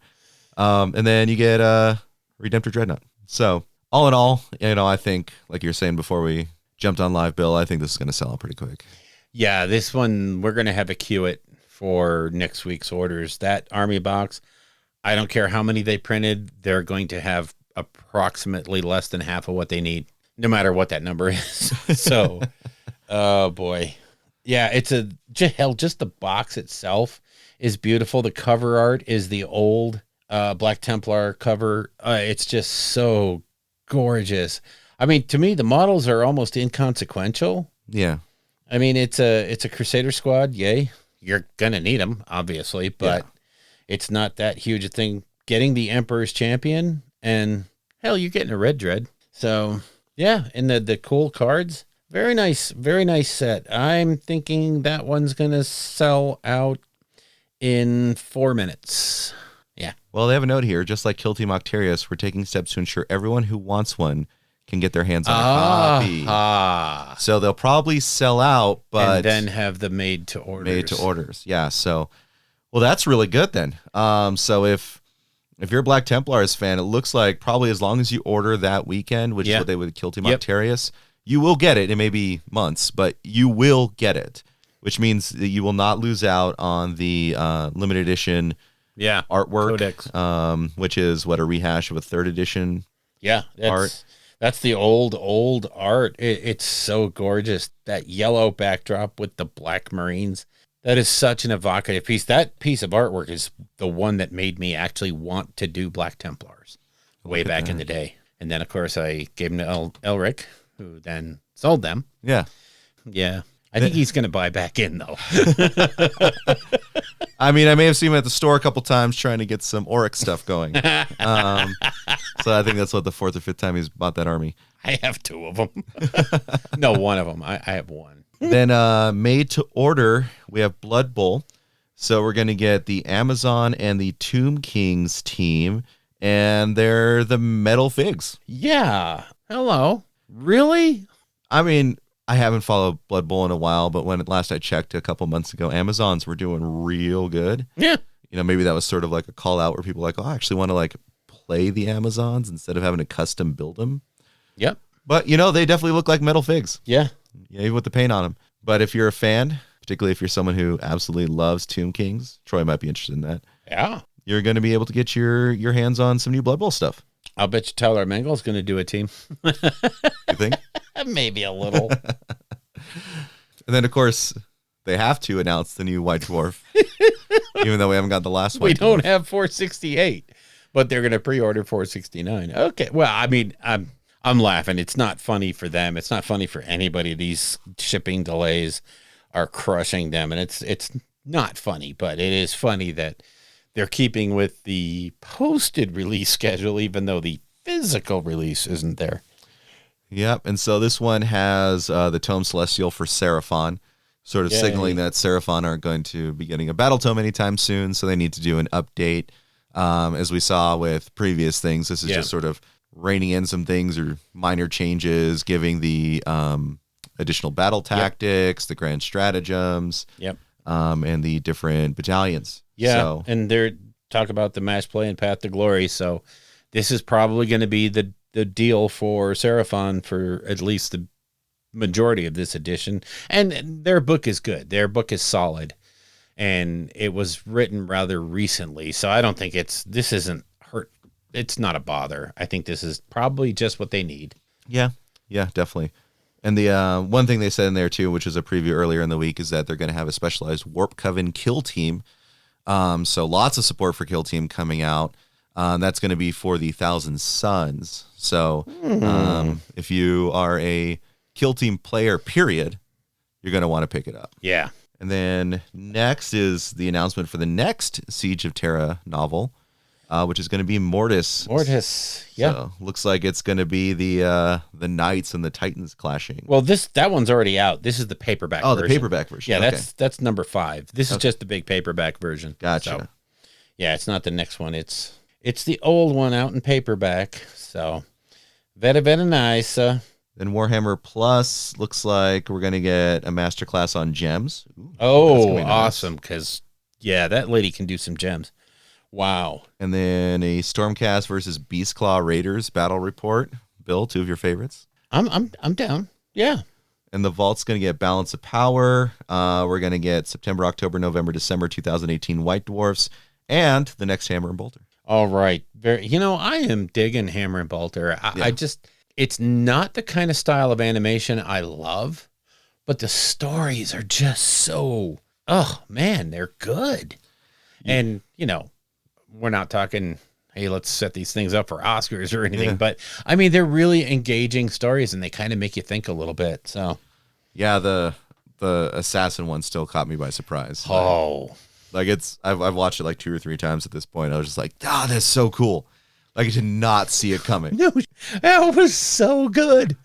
And then you get Redemptor Dreadnought. So all in all, I think, like you were saying before we jumped on live, Bill, I think this is going to sell out pretty quick. Yeah, this one, we're going to have to queue it for next week's orders. That army box, I don't care how many they printed, they're going to have approximately less than half of what they need, no matter what that number is. So, oh boy. Yeah, just the box itself is beautiful. The cover art is the old Black Templar cover. It's just so gorgeous. I mean, to me, the models are almost inconsequential. Yeah. I mean, it's a Crusader squad. Yay. You're going to need them, obviously, but it's not that huge a thing. Getting the Emperor's Champion, and hell, you're getting a Red Dread. So, yeah, and the cool cards. Very nice set. I'm thinking that one's going to sell out in 4 minutes. Yeah. Well, they have a note here. Just like Kill Team Octarius, we're taking steps to ensure everyone who wants one can get their hands on a copy. So they'll probably sell out, but and then have the made to orders. Yeah. So, well, that's really good then. So if you're a Black Templars fan, it looks like probably as long as you order that weekend, which is what they would Kill Team Octarius, you will get it. It may be months, but you will get it, which means that you will not lose out on the limited edition artwork, Codex. which is a rehash of a 3rd edition art. That's the old art. It's so gorgeous. That yellow backdrop with the black Marines. That is such an evocative piece. That piece of artwork is the one that made me actually want to do Black Templars way back in the day. And then, of course, I gave them to Elric, who then sold them. Yeah. Yeah. I think he's going to buy back in, though. I mean, I may have seen him at the store a couple times trying to get some Orruk stuff going. So I think that's the 4th or 5th time he's bought that army. I have 2 of them. No, 1 of them. I have 1. Then made to order, we have Blood Bowl. So we're going to get the Amazon and the Tomb Kings team, and they're the metal figs. Yeah. Hello. Really? I mean, I haven't followed Blood Bowl in a while, but when last I checked a couple months ago, Amazons were doing real good. Yeah. Maybe that was sort of like a call out where people were like, I actually want to play the Amazons instead of having to custom build them. Yep. But, they definitely look like metal figs. Yeah. Yeah, even with the paint on them. But if you're a fan, particularly if you're someone who absolutely loves Tomb Kings, Troy might be interested in that. Yeah. You're going to be able to get your hands on some new Blood Bowl stuff. I'll bet you Tyler Mengel's going to do a team. You think? Maybe a little. And then, of course, they have to announce the new White Dwarf, even though we haven't got the last one. We don't have 468, but they're going to pre-order 469. Okay. Well, I mean, I'm laughing. It's not funny for them. It's not funny for anybody. These shipping delays are crushing them, and it's not funny, but it is funny that they're keeping with the posted release schedule, even though the physical release isn't there. Yep. And so this one has the Tome Celestial for Seraphon, sort of signaling that Seraphon aren't going to be getting a battle tome anytime soon. So they need to do an update. As we saw with previous things, this is just sort of reining in some things or minor changes, giving the additional battle tactics, the grand stratagems, and the different battalions. Yeah, and they're talk about the match play and Path to Glory. So this is probably going to be the deal for Seraphon for at least the majority of this edition. And their book is good. Their book is solid. And it was written rather recently. So I don't think this isn't hurt. It's not a bother. I think this is probably just what they need. Yeah, definitely. And the one thing they said in there too, which was a preview earlier in the week, is that they're going to have a specialized Warp Coven kill team. So lots of support for kill team coming out. That's going to be for the Thousand Suns. So if you are a kill team player, period, you're going to want to pick it up. Yeah. And then next is the announcement for the next Siege of Terra novel, which is going to be Mortis. Yeah. So looks like it's going to be the Knights and the Titans clashing. Well, that one's already out. This is the paperback version. Oh, the paperback version. Yeah, okay. that's number 5. This is just the big paperback version. Gotcha. So, yeah, it's not the next one. It's the old one out in paperback. So, very, very nice. Then Warhammer Plus looks like we're going to get a masterclass on gems. Ooh, oh, awesome. Because, yeah, that lady can do some gems. Wow. And then a Stormcast versus Beastclaw Raiders battle report. Bill, 2 of your favorites. I'm down. Yeah. And the Vault's going to get Balance of Power. We're going to get September, October, November, December 2018 White Dwarfs. And the next Hammer and Bolter. All right. I am digging Hammer and Bolter. I just... It's not the kind of style of animation I love, but the stories are just so, oh man, they're good. Yeah. And, we're not talking, hey, let's set these things up for Oscars or anything, but I mean, they're really engaging stories and they kind of make you think a little bit. So, yeah, the Assassin one still caught me by surprise. Oh, I've watched it like 2 or 3 times at this point. I was just like, that's so cool. Like, I did not see it coming. No, that was so good.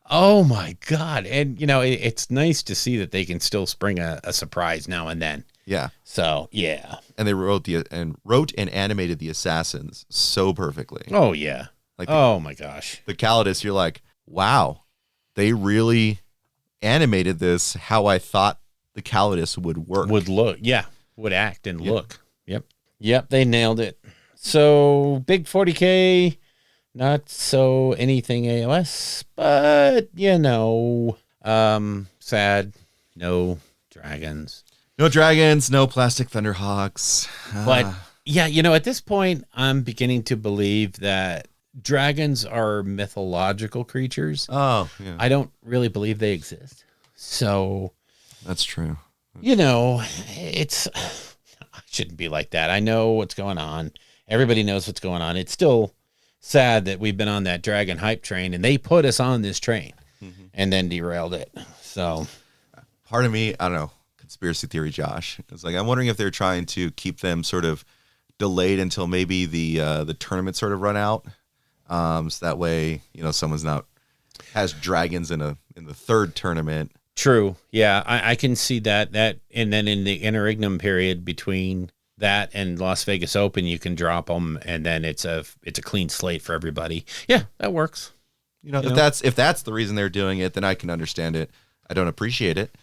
Oh, my God. And, it's nice to see that they can still spring a surprise now and then. Yeah. So, yeah. And they wrote and animated the Assassins so perfectly. Oh, yeah. Oh, my gosh. The Calidus, you're like, wow, they really animated this how I thought the Calidus would work. Would look. Yeah. Would act and look. Yep. They nailed it. So big 40K, not so anything AOS, but sad. No dragons. No dragons, no plastic Thunderhawks. But at this point, I'm beginning to believe that dragons are mythological creatures. Oh, yeah. I don't really believe they exist. So that's true. I shouldn't be like that. I know what's going on. Everybody knows what's going on. It's still sad that we've been on that dragon hype train and they put us on this train and then derailed it. So part of me, I don't know, conspiracy theory, Josh. It's like, I'm wondering if they're trying to keep them sort of delayed until maybe the tournament sort of run out. So that way, someone's has dragons in the 3rd tournament. True. Yeah. I can see that, and then in the interregnum period between that and Las Vegas Open, you can drop them, and then it's a clean slate for everybody. Yeah, that works. If that's the reason they're doing it, then I can understand it. I don't appreciate it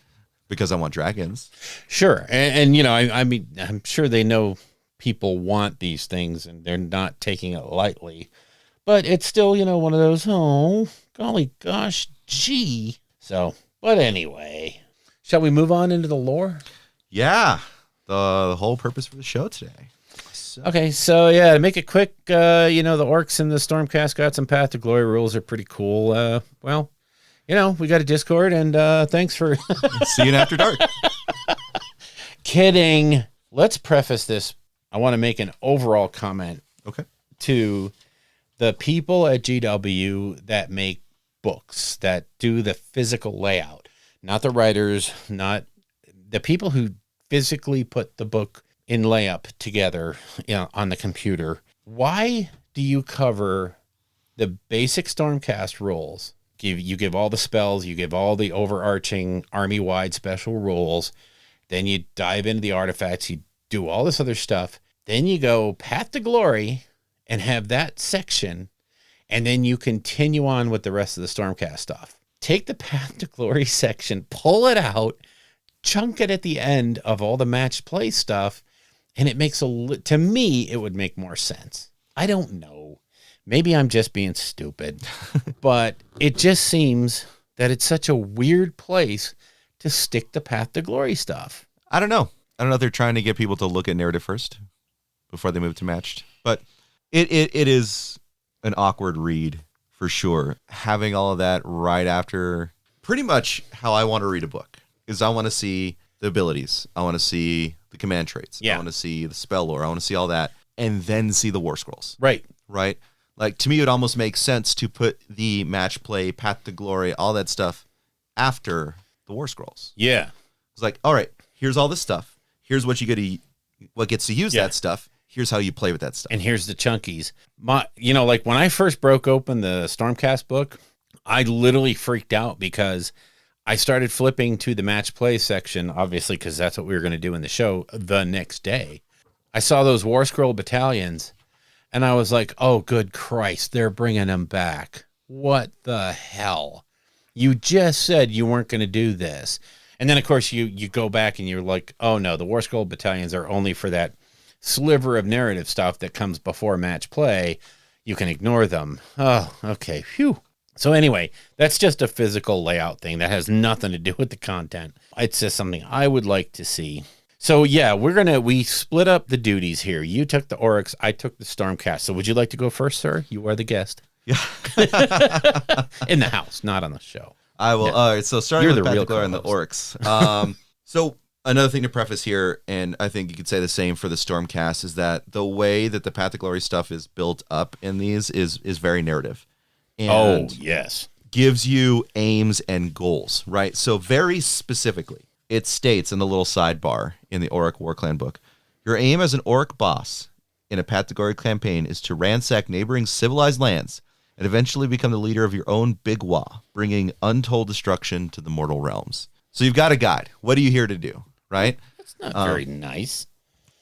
because I want dragons. Sure, and I mean, I'm sure they know people want these things, and they're not taking it lightly. But it's still, one of those. Oh, golly gosh, gee. So, but anyway, shall we move on into the lore? Yeah. The whole purpose for the show today. Okay, so to make it quick, the Orcs and the Stormcast got some Path to Glory rules are pretty cool. We got a Discord, and thanks for... See you in After Dark. Kidding. Let's preface this. I want to make an overall comment to the people at GW that make books, that do the physical layout. Not the writers, not the people who physically put the book in layup together on the computer. Why do you cover the basic Stormcast rules? You give all the spells, you give all the overarching army-wide special rules, then you dive into the artifacts, you do all this other stuff, then you go Path to Glory and have that section, and then you continue on with the rest of the Stormcast stuff. Take the Path to Glory section, pull it out, chunk it at the end of all the match play stuff, and it makes to me, it would make more sense. I don't know. Maybe I'm just being stupid, but it just seems that it's such a weird place to stick the Path to Glory stuff. I don't know. I don't know if they're trying to get people to look at narrative first before they move to matched. But it is an awkward read for sure. Having all of that right after pretty much how I want to read a book is I want to see the abilities. I want to see the command traits. Yeah. I want to see the spell lore. I want to see all that and then see the war scrolls. Right. Right? Like, to me, it almost makes sense to put the match play, Path to Glory, all that stuff after the war scrolls. Yeah. It's like, all right, here's all this stuff. Here's what you get to, what gets to use that stuff. Here's how you play with that stuff. And here's the chunkies. Like when I first broke open the Stormcast book, I literally freaked out because I started flipping to the match play section, obviously, because that's what we were going to do in the show the next day. I saw those War Scroll battalions, and I was like, oh, good Christ, they're bringing them back. What the hell? You just said you weren't going to do this. And then, of course, you go back and you're like, oh, no, the War Scroll battalions are only for that sliver of narrative stuff that comes before match play. You can ignore them. Oh, okay. Phew. So anyway, that's just a physical layout thing that has nothing to do with the content. It's just something I would like to see. So yeah, we split up the duties here. You took the Orcs, I took the Stormcast. So would you like to go first, sir? You are the guest. Yeah. In the house, not on the show. I will. Yeah. All right. So starting You're with the real Path to Glory and the co-host. Orcs. So another thing to preface here, and I think you could say the same for the Stormcast, is that the way that the Path to Glory stuff is built up in these is very narrative. And yes. gives you aims and goals, right? So very specifically, it states in the little sidebar in the Orruk Warclan book, your aim as an Orc boss in a Path to Glory campaign is to ransack neighboring civilized lands and eventually become the leader of your own Big Wa, bringing untold destruction to the mortal realms. So you've got a guide. What are you here to do, right? That's not very nice.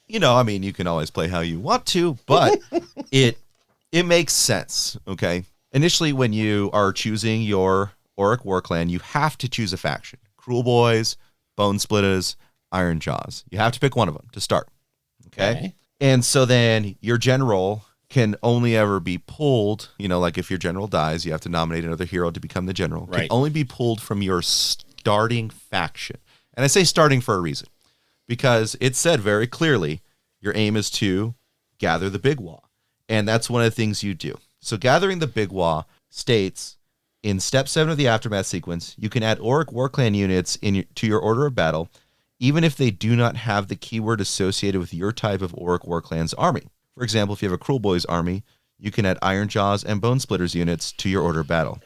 You can always play how you want to, but it makes sense, okay? Initially, when you are choosing your Orruk Warclan, you have to choose a faction. Cruel Boys, Bone Splitters, Iron Jaws. You have to pick one of them to start, okay? And so then your general can only ever be pulled, like if your general dies, you have to nominate another hero to become the general. Right. Can only be pulled from your starting faction. And I say starting for a reason, because it said very clearly, your aim is to gather the Big Wa. And that's one of the things you do. So gathering the Big Wa states, in step 7 of the Aftermath sequence, you can add Orruk Warclan units to your order of battle, even if they do not have the keyword associated with your type of Orruk Warclan's army. For example, if you have a Cruel Boys army, you can add Iron Jaws and Bone Splitters units to your order of battle.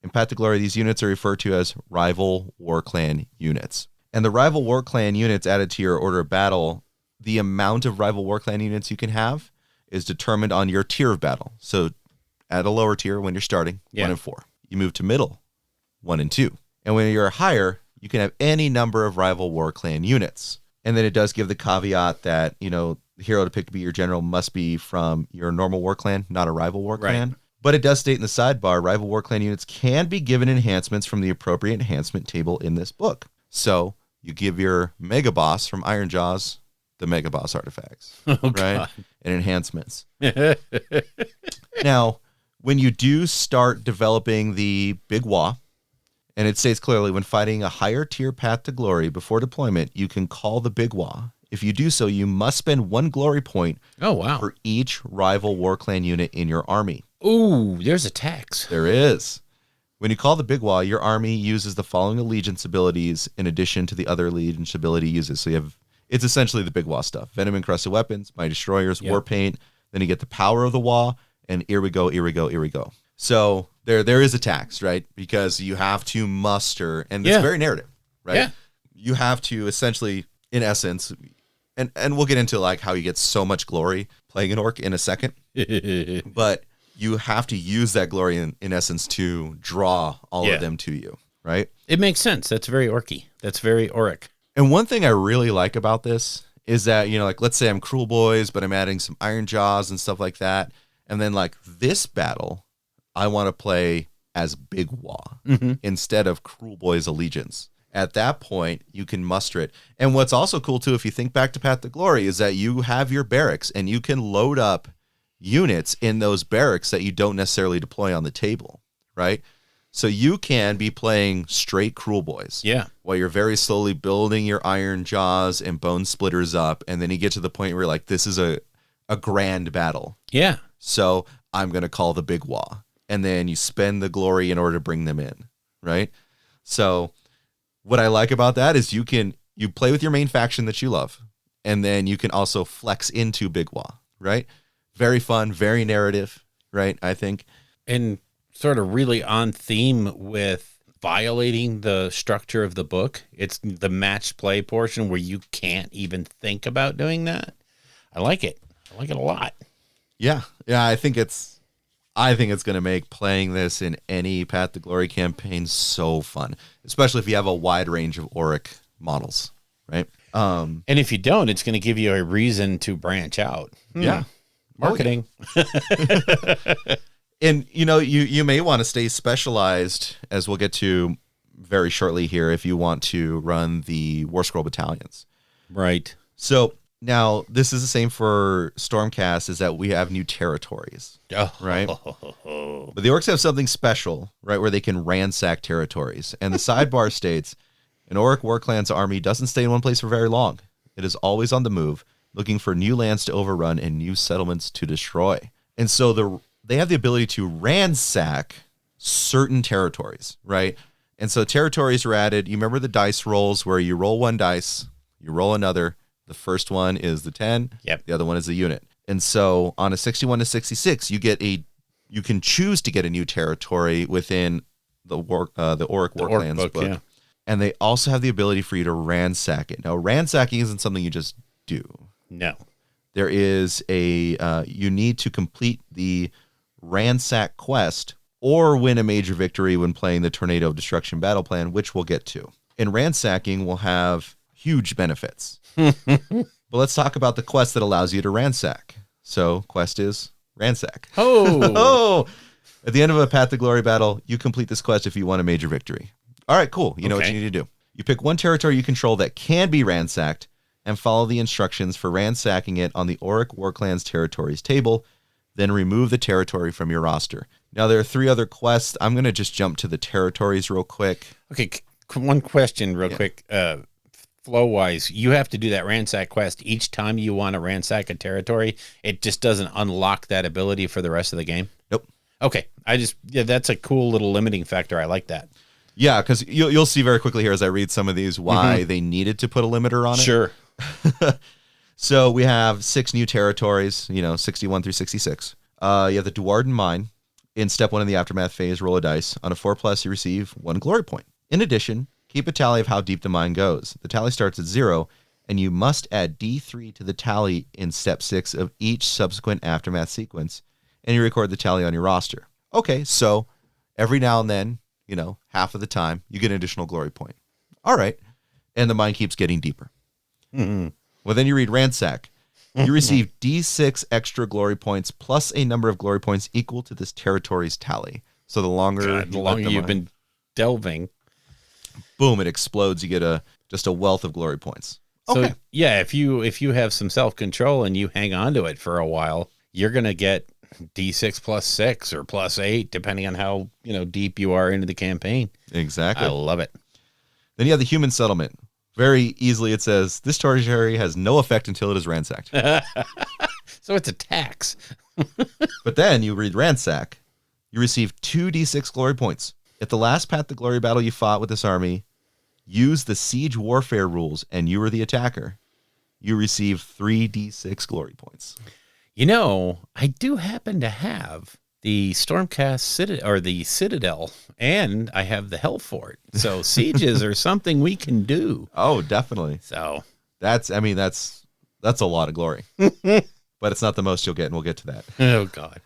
In Path to Glory, these units are referred to as Rival Warclan units. And the Rival Warclan units added to your order of battle, the amount of Rival Warclan units you can have is determined on your tier of battle. So at a lower tier when you're starting, 1 and 4. You move to middle, 1 and 2. And when you're higher, you can have any number of Rival Warclan units. And then it does give the caveat that, the hero to pick to be your general must be from your normal Warclan, not a Rival Warclan. Right. But it does state in the sidebar, Rival Warclan units can be given enhancements from the appropriate enhancement table in this book. So you give your Mega Boss from Iron Jaws the Mega Boss artifacts, right? God. And enhancements. Now, when you do start developing the Big Wa, and it states clearly, when fighting a higher tier Path to Glory before deployment, you can call the Big Wa. If you do so, you must spend 1 glory point for each Rival Warclan unit in your army. Ooh, there's a tax. There is. When you call the Big Wa, your army uses the following allegiance abilities in addition to the other allegiance ability uses. So it's essentially the Big Wa stuff. Venom Encrusted Weapons, Mighty Destroyers, War Paint. Then you get the Power of the Wa, and here we go. So there is a tax, right? Because you have to muster, and it's very narrative, right? Yeah. You have to essentially, in essence, and we'll get into like how you get so much glory playing an orc in a second, but you have to use that glory in essence to draw all of them to you, right? It makes sense. That's very orky. That's very Orruk. And one thing I really like about this is that, like, let's say I'm Cruel Boys, but I'm adding some Iron Jaws and stuff like that. And then, like, this battle, I want to play as Big Wa instead of Cruel Boys Allegiance. At that point, you can muster it. And what's also cool, too, if you think back to Path to Glory, is that you have your barracks, and you can load up units in those barracks that you don't necessarily deploy on the table, right? So you can be playing straight Cruel Boys. Yeah. While you're very slowly building your Iron Jaws and Bone Splitters up. And then you get to the point where you're like, this is a grand battle. Yeah. So I'm going to call the Big Wah. And then you spend the glory in order to bring them in. Right? So what I like about that is you play with your main faction that you love. And then you can also flex into Big Wah. Right? Very fun, very narrative. Right? I think. And sort of really on theme with violating the structure of the book. It's the match play portion where you can't even think about doing that. I like it. I like it a lot. Yeah. Yeah. I think it's going to make playing this in any Path to Glory campaign so fun, especially if you have a wide range of Orruk models. Right. And if you don't, it's going to give you a reason to branch out. Yeah. Marketing. And, you may want to stay specialized, as we'll get to very shortly here, if you want to run the War Scroll battalions. Right. So now this is the same for Stormcast, is that we have new territories, right? But the Orcs have something special, right, where they can ransack territories. And the sidebar states, an Orruk Warclans army doesn't stay in one place for very long. It is always on the move, looking for new lands to overrun and new settlements to destroy. And so they have the ability to ransack certain territories, right? And so territories are added. You remember the dice rolls where you roll one dice, you roll another. The first one is the 10. Yep. The other one is the unit. And so on a 61 to 66, you can choose to get a new territory within the Orruk Warclans book. Yeah. And they also have the ability for you to ransack it. Now, ransacking isn't something you just do. No. There is you need to complete the ransack quest or win a major victory when playing the Tornado of Destruction battle plan, which we'll get to. And ransacking will have huge benefits. But let's talk about the quest that allows you to ransack. So quest is ransack. Oh. At the end of a Path to Glory battle, you complete this quest if you won a major victory. All right, cool. You know what you need to do. You pick one territory you control that can be ransacked and follow the instructions for ransacking it on the Orruk Warclans territories table. Then remove the territory from your roster. Now, there are 3 other quests. I'm going to just jump to the territories real quick. Okay, one question real quick. Flow-wise, you have to do that ransack quest each time you want to ransack a territory. It just doesn't unlock that ability for the rest of the game? Nope. Okay, that's a cool little limiting factor. I like that. Yeah, because you'll see very quickly here as I read some of these why they needed to put a limiter on it. Sure. So we have 6 new territories, 61 through 66. You have the Duarden Mine. In step 1 in the Aftermath phase, roll a dice. On a 4+, you receive 1 glory point. In addition, keep a tally of how deep the mine goes. The tally starts at 0, and you must add D3 to the tally in step 6 of each subsequent Aftermath sequence, and you record the tally on your roster. Okay, so every now and then, half of the time, you get an additional glory point. All right. And the mine keeps getting deeper. Mm-hmm. Well, then you read ransack. You receive D6 extra glory points plus a number of glory points equal to this territory's tally. So the longer you've been delving, boom, it explodes. You get just a wealth of glory points. Okay. So yeah, if you have some self-control and you hang on to it for a while, you're going to get D6 plus 6 or plus 8, depending on how, deep you are into the campaign. Exactly. I love it. Then you have the human settlement. Very easily it says, this territory has no effect until it is ransacked. So it's a tax. But then you read ransack. You receive 2 D6 glory points. If the last Path to Glory battle you fought with this army, use the siege warfare rules and you were the attacker, you receive 3 D6 glory points. I do happen to have the Stormcast the Citadel, and I have the Hellfort. So sieges are something we can do. Oh, definitely. So that's a lot of glory. But it's not the most you'll get, and we'll get to that. Oh, God.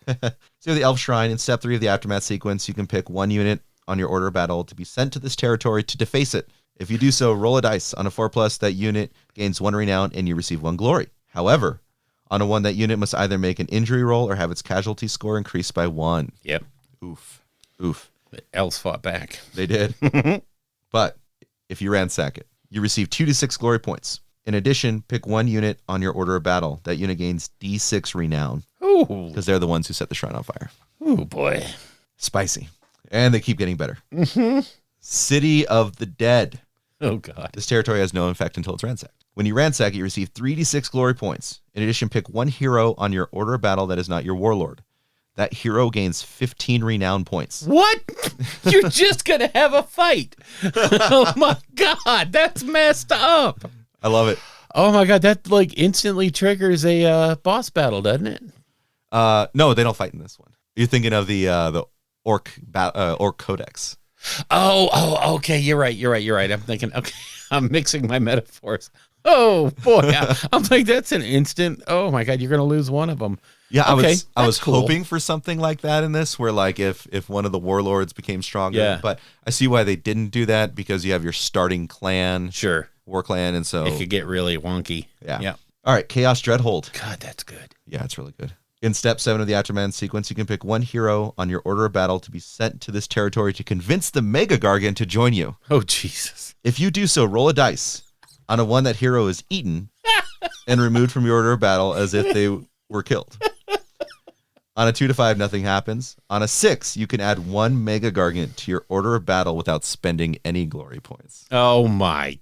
So the Elf Shrine, in step 3 of the Aftermath sequence, you can pick 1 unit on your order of battle to be sent to this territory to deface it. If you do so, roll a dice. On a 4+, that unit gains 1 renown, and you receive 1 glory. However, on a 1, that unit must either make an injury roll or have its casualty score increased by 1. Yep. Oof. The elves fought back. They did. But if you ransack it, you receive 2 to 6 glory points. In addition, pick 1 unit on your order of battle. That unit gains D6 renown. Ooh. Because they're the ones who set the shrine on fire. Oh, boy. Spicy. And they keep getting better. City of the Dead. Oh, God. This territory has no effect until it's ransacked. When you ransack it, you receive 3d6 glory points. In addition, pick one hero on your order of battle that is not your warlord. That hero gains 15 renown points. What? You're just going to have a fight. Oh, my God. That's messed up. I love it. Oh, my God. That, like, instantly triggers a boss battle, doesn't it? No, they don't fight in this one. You're thinking of the Orc Codex. Oh, okay. You're right. I'm thinking, okay, I'm mixing my metaphors. Oh, boy. I'm like, that's an instant. Oh, my God. You're going to lose one of them. Yeah, okay, I was cool. hoping for something like that in this, where like if one of the warlords became stronger. Yeah. But I see why they didn't do that, because you have your starting clan, Sure. war clan, and so It could get really wonky. yeah. All right, Chaos Dreadhold. God, that's good. Yeah, it's really good. In step 7 of the Aftermath sequence, you can pick one hero on your order of battle to be sent to this territory to convince the Mega Gargant to join you. Oh, Jesus. If you do so, roll a dice. On a 1, that hero is eaten and removed from your order of battle as if they were killed. On a 2 to 5, nothing happens. On a 6, you can add one Mega Gargant to your order of battle without spending any glory points. Oh, my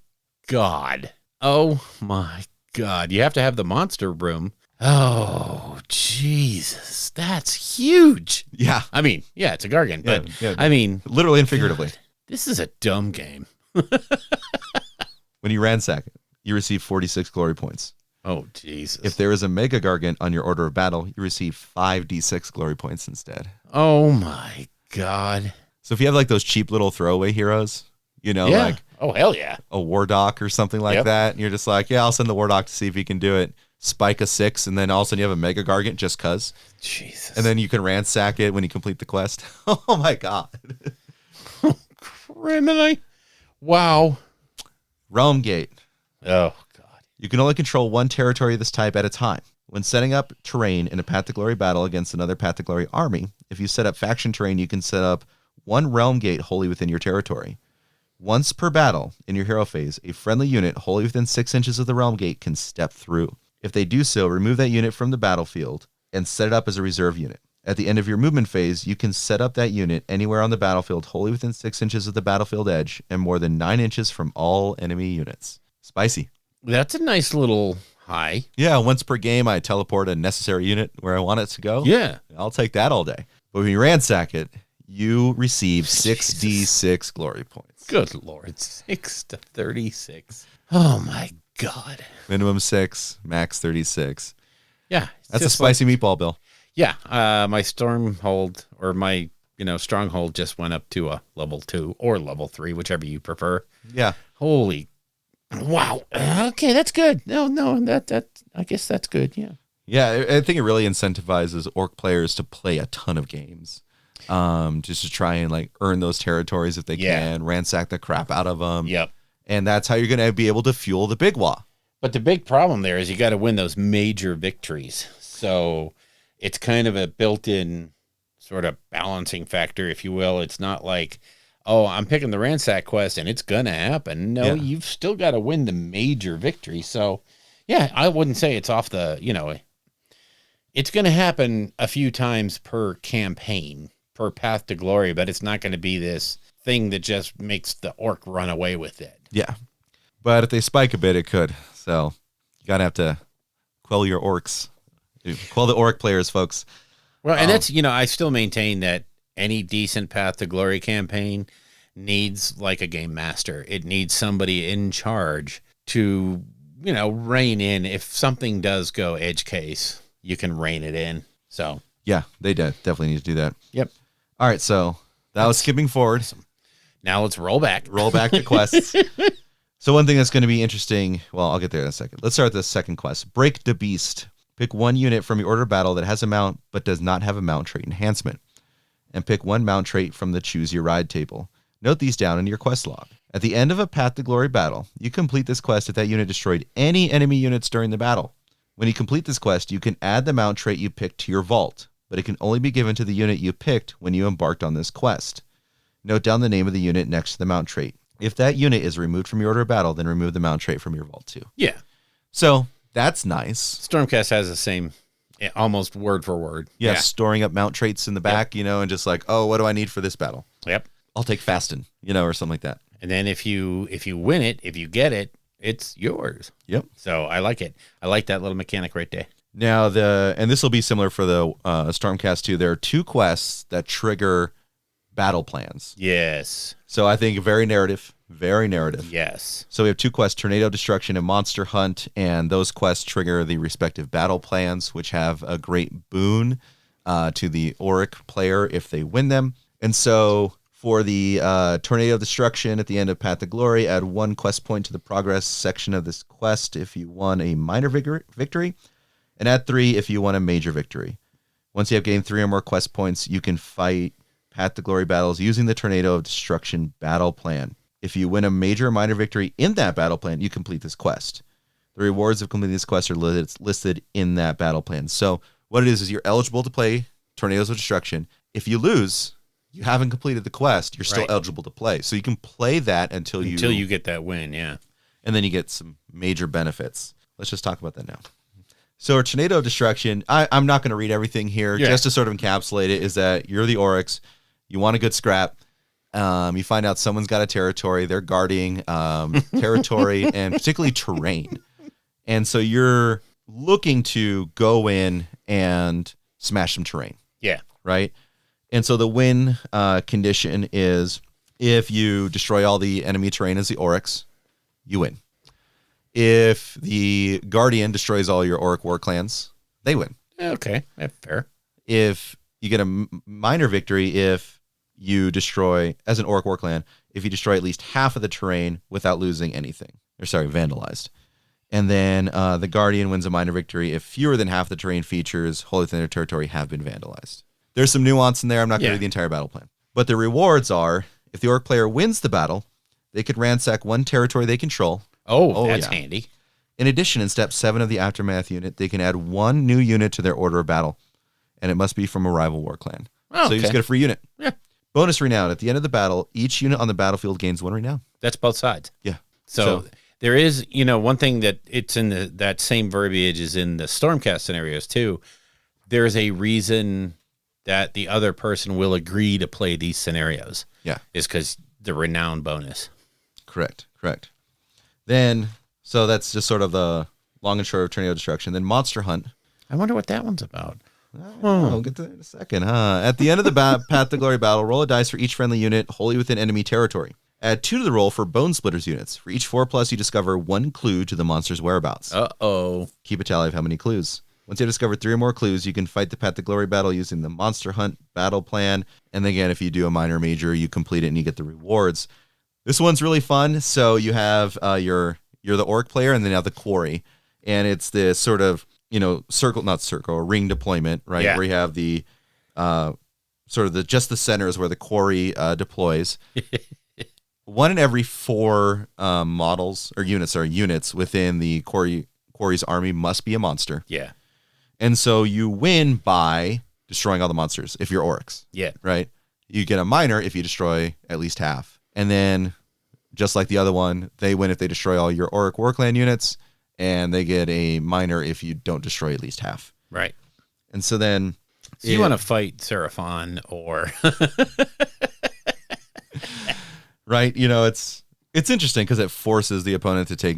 God. Oh, my God. You have to have the monster room. Oh, Jesus. That's huge. Yeah. I mean, yeah, it's a Gargant, but Yeah. I mean, Literally and figuratively. God, this is a dumb game. When you ransack it, you receive 46 glory points. Oh, Jesus. If there is a Mega Gargant on your order of battle, you receive 5d6 glory points instead. Oh, my God. So if you have like those cheap little throwaway heroes, you know, Yeah. like Oh, hell yeah. a Wardock or something like Yep. that, and you're just like, yeah, I'll send the Wardock to see if he can do it. Spike a 6, and then all of a sudden you have a Mega Gargant just cuz. Jesus. And then you can ransack it when you complete the quest. Oh my God. Criminy. Wow. Realm Gate. Oh, God. You can only control one territory of this type at a time. When setting up terrain in a Path to Glory battle against another Path to Glory army, if you set up faction terrain, you can set up one Realm Gate wholly within your territory. Once per battle in your hero phase, a friendly unit wholly within 6 inches of the Realm Gate can step through. If they do so, remove that unit from the battlefield and set it up as a reserve unit. At the end of your movement phase, you can set up that unit anywhere on the battlefield wholly within 6 inches of the battlefield edge and more than 9 inches from all enemy units. Spicy. That's a nice little high. Yeah, once per game, I teleport a necessary unit where I want it to go. Yeah. I'll take that all day. But when you ransack it, you receive 6d6 glory points. Good Lord. 6 to 36. Oh, my God. Minimum 6, max 36. Yeah. That's a spicy meatball, Bill. Yeah. My Stormhold or my, Stronghold just went up to a level 2 or level 3, whichever you prefer. Yeah. Holy. Wow. Okay, that's good. No, that I guess that's good. Yeah. Yeah, I think it really incentivizes Orc players to play a ton of games. Just to try and like earn those territories if they can, ransack the crap out of them. Yep. And that's how you're going to be able to fuel the big wah. But the big problem there is you got to win those major victories. So it's kind of a built-in sort of balancing factor, if you will. It's not like, oh, I'm picking the ransack quest and it's going to happen. No, you've still got to win the major victory. So, yeah, I wouldn't say it's off the, it's going to happen a few times per campaign, per Path to Glory, but it's not going to be this thing that just makes the Orc run away with it. Yeah. But if they spike a bit, it could. So you got to have to quell your Orcs. Quell the Orc players, folks. Well, and that's, I still maintain that any decent Path to Glory campaign needs like a game master. It needs somebody in charge to, rein in. If something does go edge case, you can rein it in. So, yeah, they definitely need to do that. Yep. All right. So that was skipping forward. Awesome. Now let's roll back. Roll back the quests. So one thing that's going to be interesting, well, I'll get there in a second. Let's start with the second quest. Break the Beast. Pick one unit from your order of battle that has a mount but does not have a mount trait enhancement. And pick one mount trait from the Choose Your Ride table. Note these down in your quest log. At the end of a Path to Glory battle, you complete this quest if that unit destroyed any enemy units during the battle. When you complete this quest, you can add the mount trait you picked to your vault, but it can only be given to the unit you picked when you embarked on this quest. Note down the name of the unit next to the mount trait. If that unit is removed from your order of battle, then remove the mount trait from your vault too. Yeah. So that's nice. Stormcast has the same, almost word for word. Yeah, storing up mount traits in the back, and just like, oh, what do I need for this battle? Yep. I'll take Fasten, or something like that. And then if you win it, if you get it, it's yours. Yep. So I like it. I like that little mechanic right there. Now and this will be similar for the Stormcast too. There are 2 quests that trigger battle plans. Yes. So I think very narrative. Yes. So we have 2 quests, Tornado Destruction and Monster Hunt, and those quests trigger the respective battle plans, which have a great boon to the Orruk player if they win them. And so for the Tornado Destruction at the end of Path to Glory, add 1 quest point to the progress section of this quest if you won a minor victory, and add 3 if you won a major victory. Once you have gained 3 or more quest points, you can fight Path to Glory battles using the Tornado of Destruction battle plan. If you win a major or minor victory in that battle plan, you complete this quest. The rewards of completing this quest are listed in that battle plan. So what it is you're eligible to play Tornadoes of Destruction. If you lose, you haven't completed the quest, you're still eligible to play. So you can play that until you get that win, yeah. And then you get some major benefits. Let's just talk about that now. So a Tornado of Destruction, I'm not going to read everything here. Just to sort of encapsulate it, is that you're the Orcs. You want a good scrap. You find out someone's got a territory. They're guarding territory and particularly terrain. And so you're looking to go in and smash some terrain. Yeah. Right? And so the win condition is if you destroy all the enemy terrain as the Orcs, you win. If the Guardian destroys all your Orc Warclans, they win. Okay, that's fair. If you get a minor victory if you destroy, as an Orc Warclan, if you destroy at least half of the terrain without losing anything. Vandalized. And then the Guardian wins a minor victory if fewer than half the terrain features wholly within their territory have been vandalized. There's some nuance in there. I'm not going to read the entire battle plan. But the rewards are, if the Orc player wins the battle, they could ransack 1 territory they control. Oh, that's handy. In addition, in step 7 of the Aftermath unit, they can add 1 new unit to their order of battle, and it must be from a rival war clan. So you just get a free unit. Yeah. Bonus renown. At the end of the battle, each unit on the battlefield gains 1 renown. That's both sides. Yeah. So there is, one thing that it's in that same verbiage is in the Stormcast scenarios too. There's a reason that the other person will agree to play these scenarios. Yeah. Is because the renown bonus. Correct. Then, so that's just sort of the long and short of Tornado Destruction. Then Monster Hunt. I wonder what that one's about. I'll get to that in a second, At the end of the Path to Glory battle, roll a dice for each friendly unit wholly within enemy territory. Add 2 to the roll for Bone Splitters units. For each 4+, you discover 1 clue to the monster's whereabouts. Uh-oh. Keep a tally of how many clues. Once you have discovered 3 or more clues, you can fight the Path to Glory battle using the Monster Hunt battle plan. And again, if you do a minor major, you complete it and you get the rewards. This one's really fun. So you have you're the Orc player, and then you have the Quarry. And it's this sort of, a ring deployment, right? Yeah. Where you have the sort of just the centers where the Quarry deploys. 1 in every 4 units within the Quarry's army must be a monster. Yeah. And so you win by destroying all the monsters if you're Orcs. Yeah. Right? You get a minor if you destroy at least half. And then, just like the other one, they win if they destroy all your Orc Warclan units, and they get a minor if you don't destroy at least half. Right. And so then... So you want to fight Seraphon or... Right? It's interesting because it forces the opponent to take,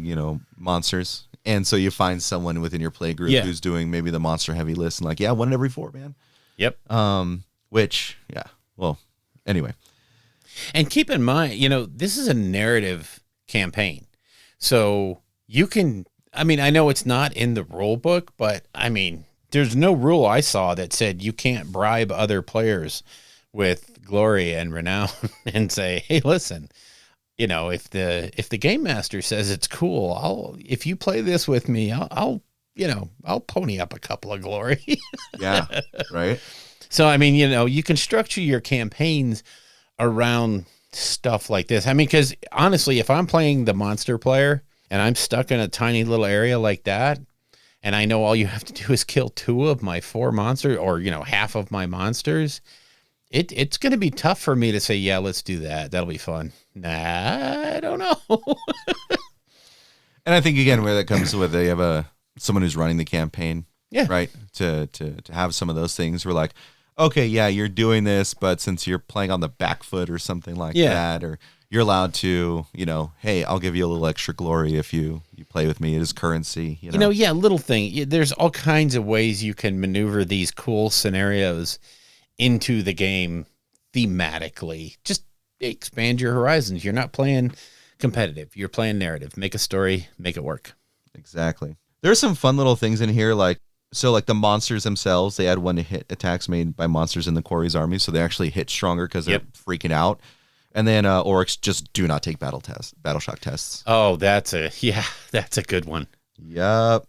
monsters. And so you find someone within your play group who's doing maybe the monster heavy list and 1 in every 4, man. Yep. Anyway. And keep in mind, this is a narrative campaign. So you can, I know it's not in the rule book, but there's no rule I saw that said you can't bribe other players with glory and renown and say, hey, listen, if the game master says it's cool, if you play this with me, I'll pony up a couple of glory. Yeah. Right. So, you can structure your campaigns around stuff like this. Because honestly, if I'm playing the monster player and I'm stuck in a tiny little area like that, and I know all you have to do is kill 2 of my 4 monsters or, half of my monsters, it's going to be tough for me to say, yeah, let's do that. That'll be fun. Nah, I don't know. And I think, again, where that comes with, they have someone who's running the campaign. Yeah. Right. To have some of those things, we're like, okay, yeah, you're doing this, but since you're playing on the back foot or something like that, or you're allowed to, hey, I'll give you a little extra glory if you play with me. It is currency. Little thing. There's all kinds of ways you can maneuver these cool scenarios into the game thematically. Just expand your horizons. You're not playing competitive. You're playing narrative. Make a story. Make it work. Exactly. There's some fun little things in here, like the monsters themselves, they add 1-hit attacks made by monsters in the quarry's army, so they actually hit stronger because they're freaking out. And then Orcs just do not take battle shock tests. Oh, that's a good one. Yep.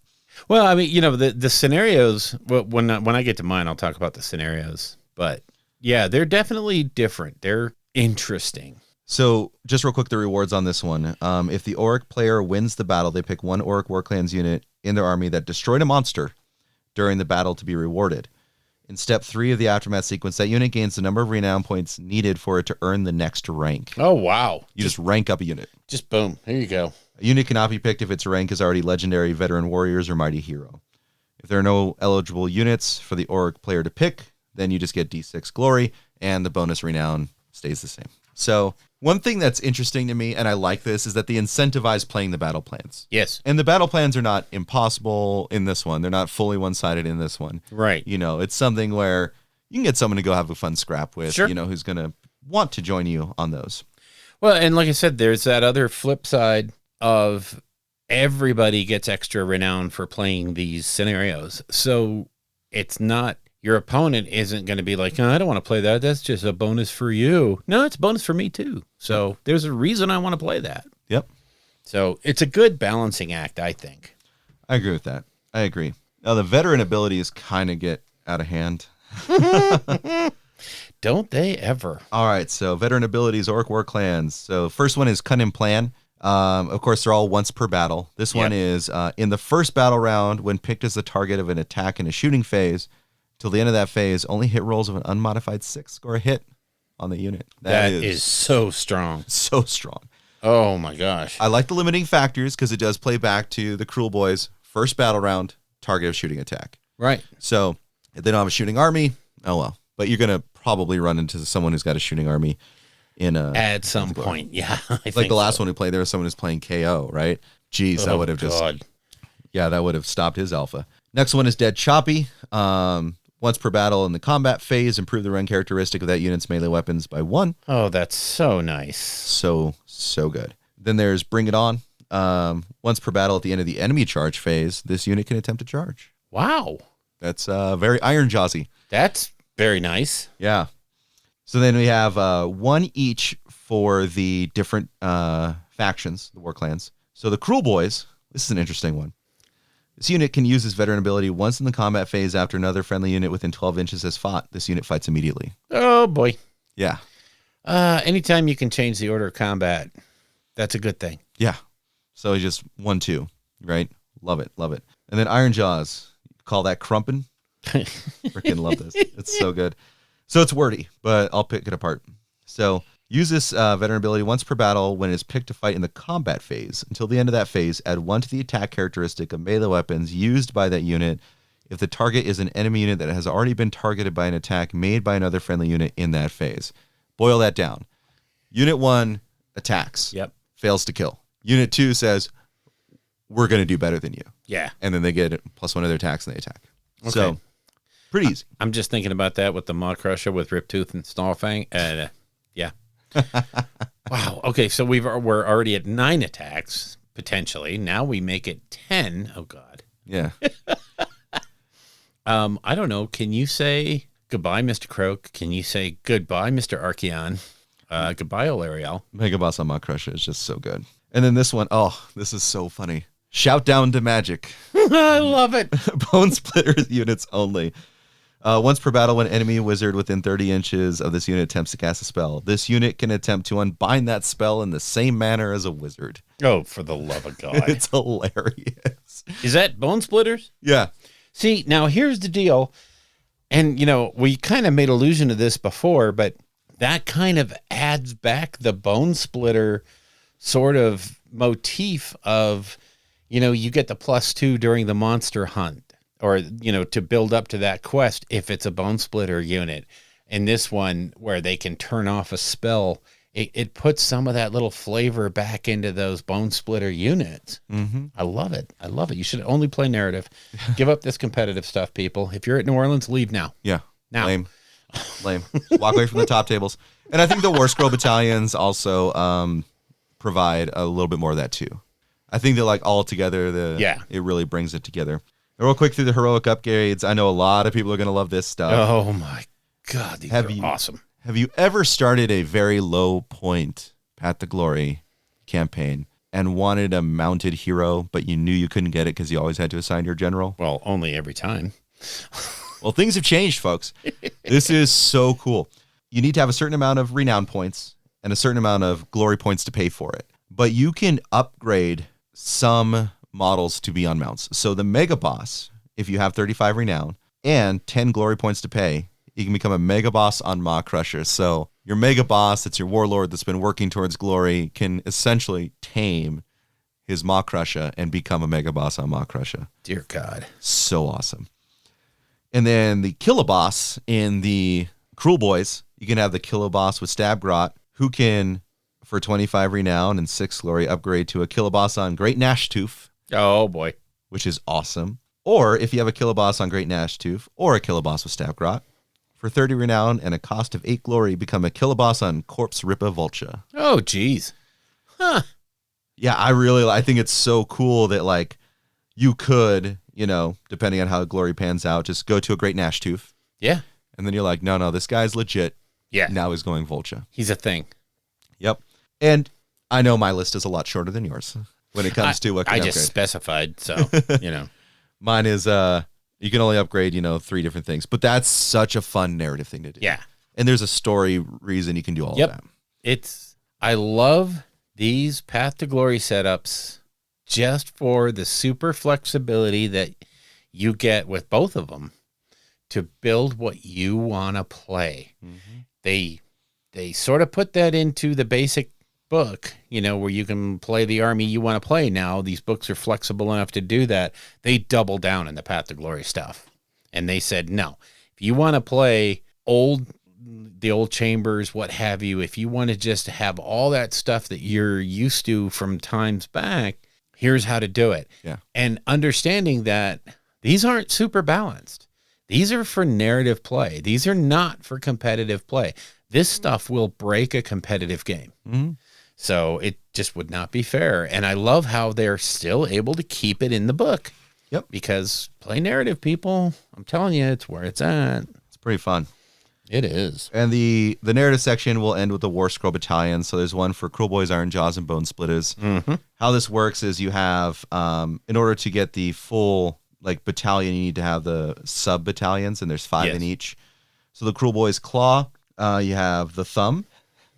Well, I mean, the scenarios, when I get to mine, I'll talk about the scenarios. But yeah, they're definitely different. They're interesting. So just real quick, the rewards on this one. If the Orruk player wins the battle, they pick one Orruk Warclans unit in their army that destroyed a monster during the battle to be rewarded. In step 3 of the Aftermath sequence, that unit gains the number of renown points needed for it to earn the next rank. Oh, wow. You just rank up a unit. Just boom. There you go. A unit cannot be picked if its rank is already legendary, veteran warriors, or mighty hero. If there are no eligible units for the Orruk player to pick, then you just get D6 glory, and the bonus renown stays the same. So one thing that's interesting to me, and I like this, is that they incentivize playing the battle plans. Yes. And the battle plans are not impossible in this one. They're not fully one-sided in this one. Right. It's something where you can get someone to go have a fun scrap with, sure. Who's going to want to join you on those. Well, and like I said, there's that other flip side of everybody gets extra renown for playing these scenarios. So it's not... Your opponent isn't going to be like, I don't want to play that. That's just a bonus for you. No, it's a bonus for me too. So there's a reason I want to play that. Yep. So it's a good balancing act, I think. I agree with that. I agree. Now, the veteran abilities kind of get out of hand. Don't they ever? All right. So veteran abilities, Orc Warclans. So first one is Cunning Plan. Of course, they're all once per battle. This one is in the first battle round, when picked as the target of an attack in a shooting phase, till the end of that phase, only hit rolls of an unmodified 6 score a hit on the unit. That is so strong. So strong. Oh my gosh. I like the limiting factors because it does play back to the Cruel Boys' first battle round, target of shooting attack. Right. So if they don't have a shooting army, oh well. But you're going to probably run into someone who's got a shooting army at some point. Yeah. Like the last one we played, there was someone who's playing KO, right? Jeez, that would have that would have stopped his alpha. Next one is Dead Choppy. Once per battle in the combat phase, improve the run characteristic of that unit's melee weapons by 1. Oh, that's so nice. So good. Then there's Bring It On. Once per battle at the end of the enemy charge phase, this unit can attempt to charge. Wow. That's very Iron Jawsy. That's very nice. Yeah. So then we have 1 each for the different factions, the Warclans. So the Cruel Boys, this is an interesting one. This unit can use this veteran ability once in the combat phase after another friendly unit within 12 inches has fought. This unit fights immediately. Oh, boy. Yeah. Anytime you can change the order of combat, that's a good thing. Yeah. So it's just 1-2, right? Love it. Love it. And then Iron Jaws. Call that crumpin'. Freaking love this. It's so good. So it's wordy, but I'll pick it apart. So use this veteran ability once per battle when it's picked to fight in the combat phase. Until the end of that phase, add 1 to the attack characteristic of melee weapons used by that unit if the target is an enemy unit that has already been targeted by an attack made by another friendly unit in that phase. Boil that down. Unit 1 attacks. Yep. Fails to kill. Unit 2 says, we're going to do better than you. Yeah. And then they get +1 of their attacks and they attack. Okay. So pretty easy. I'm just thinking about that with the Maw Crusher with Riptooth and Snarlfang. Yeah. Wow. Okay, so we're already at 9 attacks potentially. Now we make it 10. Oh God. Yeah. I don't know. Can you say goodbye, Mr. Croak? Can you say goodbye, Mr. Archeon? Goodbye, Olariel. Mega Boss on Maw Crusher is just so good. And then this one, oh, this is so funny. Shout down to magic. I love it. Bone Splitter units only. Once per battle, when enemy wizard within 30 inches of this unit attempts to cast a spell, this unit can attempt to unbind that spell in the same manner as a wizard. Oh, for the love of God. It's hilarious. Is that Bone Splitters? Yeah. See, now here's the deal. And, we kind of made allusion to this before, but that kind of adds back the Bone Splitter sort of motif of, you get the +2 during the monster hunt. or, to build up to that quest if it's a bone splitter unit. And this one where they can turn off a spell, it puts some of that little flavor back into those bone splitter units. Mm-hmm. I love it. I love it. You should only play narrative. Give up this competitive stuff, people. If you're at New Orleans, leave now. Yeah. Now. Lame. Walk away from the top tables. And I think the War Scroll battalions also provide a little bit more of that too. I think that like all together, it really brings it together. And real quick through the heroic upgrades. I know a lot of people are going to love this stuff. Oh my God, these are awesome. Have you ever started a very low point Path to Glory campaign and wanted a mounted hero, but you knew you couldn't get it because you always had to assign your general? Well, only every time. Well, things have changed, folks. This is so cool. You need to have a certain amount of renown points and a certain amount of glory points to pay for it. But you can upgrade some models to be on mounts. So the Mega Boss, if you have 35 renown and 10 glory points to pay, you can become a Mega Boss on Maw Crusher. So your Mega Boss, that's your warlord that's been working towards glory, can essentially tame his Maw Crusher and become a Mega Boss on Maw Crusher. Dear God. So awesome. And then the Kiloboss in the Cruel Boys, you can have the Kiloboss with Stabgrot, who can, for 25 renown and 6 glory, upgrade to a Kiloboss on Great Nashtooth. Oh, boy. Which is awesome. Or if you have a Kiloboss on Great Nashtooth or a Kiloboss with Stabgrot, for 30 renown and a cost of 8 glory, become a Kiloboss on Corpse Rippa Vulture. Oh, geez. Huh. Yeah, I think it's so cool that, like, you could, depending on how glory pans out, just go to a Great Nashtooth. Yeah. And then you're like, no, this guy's legit. Yeah. Now he's going Vulture. He's a thing. Yep. And I know my list is a lot shorter than yours when it comes to what can I upgrade. just specified, so, Mine is, you can only upgrade, 3 different things. But that's such a fun narrative thing to do. Yeah. And there's a story reason you can do all of that. I love these Path to Glory setups just for the super flexibility that you get with both of them to build what you want to play. Mm-hmm. They sort of put that into the basic book, where you can play the army you want to play. Now these books are flexible enough to do that. They double down in the Path to Glory stuff. And they said, no, if you want to play the old chambers, what have you, if you want to just have all that stuff that you're used to from times back, here's how to do it. Yeah. And understanding that these aren't super balanced. These are for narrative play. These are not for competitive play. This stuff will break a competitive game. Mm-hmm. So it just would not be fair. And I love how they're still able to keep it in the book. Yep. Because play narrative, people, I'm telling you, it's where it's at. It's pretty fun. It is. And the narrative section will end with the War Scroll Battalion. So there's one for Cruel Boys, Iron Jaws, and Bone Splitters. Mm-hmm. How this works is you have, in order to get the full battalion, you need to have the sub battalions, and there's 5 in each. So the Cruel Boys Claw, you have the Thumb,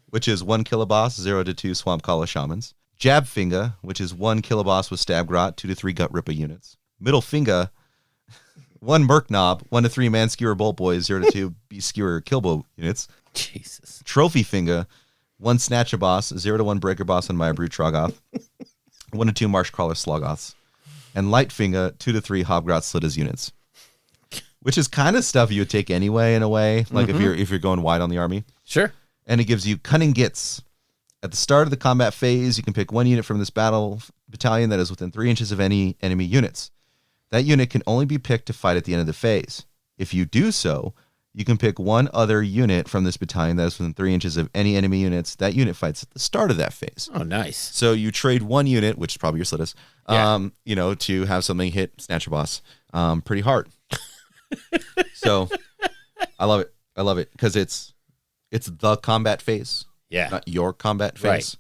which is 1 Kiloboss, 0 to 2 Swamp Caller Shamans. Jab Finger, which is 1 Kiloboss with Stabgrot, 2 to 3 Gut Ripper units. Middle Finger, 1 Merc Knob, 1 to 3 Man Skewer Bolt Boys, 0 to 2 Beast Skewer Killbow units. Jesus. Trophy Finger, 1 Snatcher Boss, 0 to 1 Breaker Boss on Maya Brute Trogoth, 1 to 2 Marsh Crawler Sloggoths. And Light Finger, 2 to 3 Hobgrot Slitters units. Which is kind of stuff you would take anyway, in a way, like if you're going wide on the army. Sure. And it gives you Cunning Gits. At the start of the combat phase, you can pick 1 unit from this battle battalion that is within 3 inches of any enemy units. That unit can only be picked to fight at the end of the phase. If you do so, you can pick 1 other unit from this battalion that is within 3 inches of any enemy units. That unit fights at the start of that phase. Oh, nice. So you trade 1 unit, which is probably your Slitters, to have something hit Snatcher Boss pretty hard. So I love it. I love it because it's the combat phase. Yeah. Not your combat phase.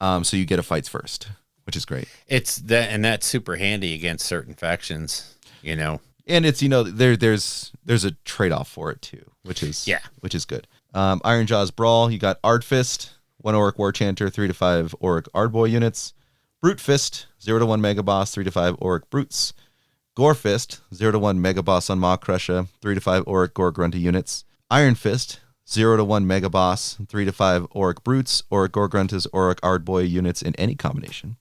Right. So you get a fights first, which is great. It's that, and that's super handy against certain factions, And it's, there's a trade-off for it too, which is good. Iron Jaws Brawl, you got Ard Fist, 1 Orruk War Chanter, 3 to 5 Orruk Ardboy units. Brute Fist, 0 to 1 Mega Boss, 3 to 5 Orruk Brutes. Gore Fist, 0 to 1 Mega Boss on Maw Crusher, 3 to 5 Orruk Gore Grunter units. Iron Fist, 0 to 1 Mega Boss, 3 to 5 Orruk Brutes, Orruk Gore Grunters, Orruk Ardboy units in any combination.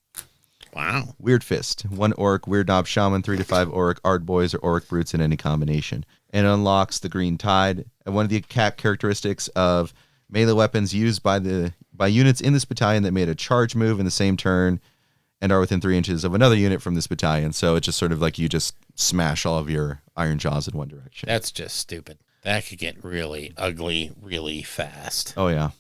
Wow. Weird Fist, 1 Orc, Weird Knob Shaman, 3 to 5 Orc, Ard Boys, or Orc Brutes in any combination. And it unlocks the Green Tide. And one of the characteristics of melee weapons used by units in this battalion that made a charge move in the same turn and are within 3 inches of another unit from this battalion. So it's just sort of like you just smash all of your Iron Jaws in one direction. That's just stupid. That could get really ugly really fast. Oh, yeah.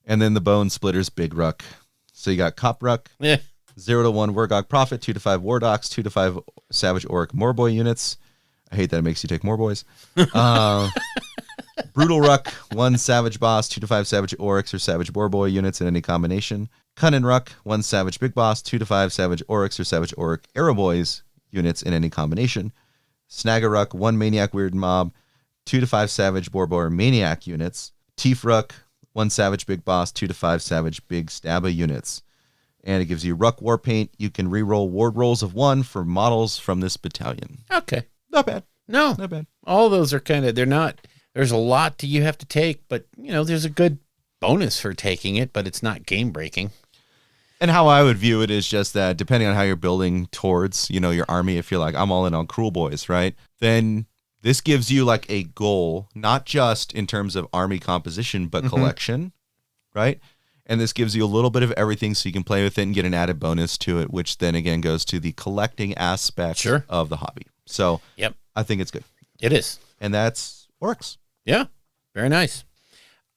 And then the Bone Splitters Big Ruck. So you got Cop Ruck, Yeah. 0 to 1 Wargog Prophet, 2 to 5 War Docs, 2 to 5 Savage Orc Morboy units. I hate that it makes you take more boys. Brutal Ruck, 1 Savage Boss, 2 to 5 Savage Orcs or Savage Morboy units in any combination. Cunnin Ruck, 1 Savage Big Boss, 2 to 5 Savage Orcs or Savage Orc Arrow Boys units in any combination. Snagger Ruck, 1 Maniac Weird Mob, 2 to 5 Savage Borbor Maniac units. Teef Ruck, 1 Savage Big Boss, 2 to 5 Savage Big Stabba units. And it gives you Ruck War Paint. You can reroll ward rolls of 1 for models from this battalion. Okay. Not bad. No. Not bad. All those are they're not, there's a lot that you have to take, but, there's a good bonus for taking it, but it's not game breaking. And how I would view it is just that depending on how you're building towards, your army, if you're like, I'm all in on Cruel Boys, right? Then this gives you like a goal, not just in terms of army composition, but collection, right? And this gives you a little bit of everything so you can play with it and get an added bonus to it, which then again goes to the collecting aspect of the hobby. So Yep. I think it's good. It is. And that's Orcs. Yeah. Very nice.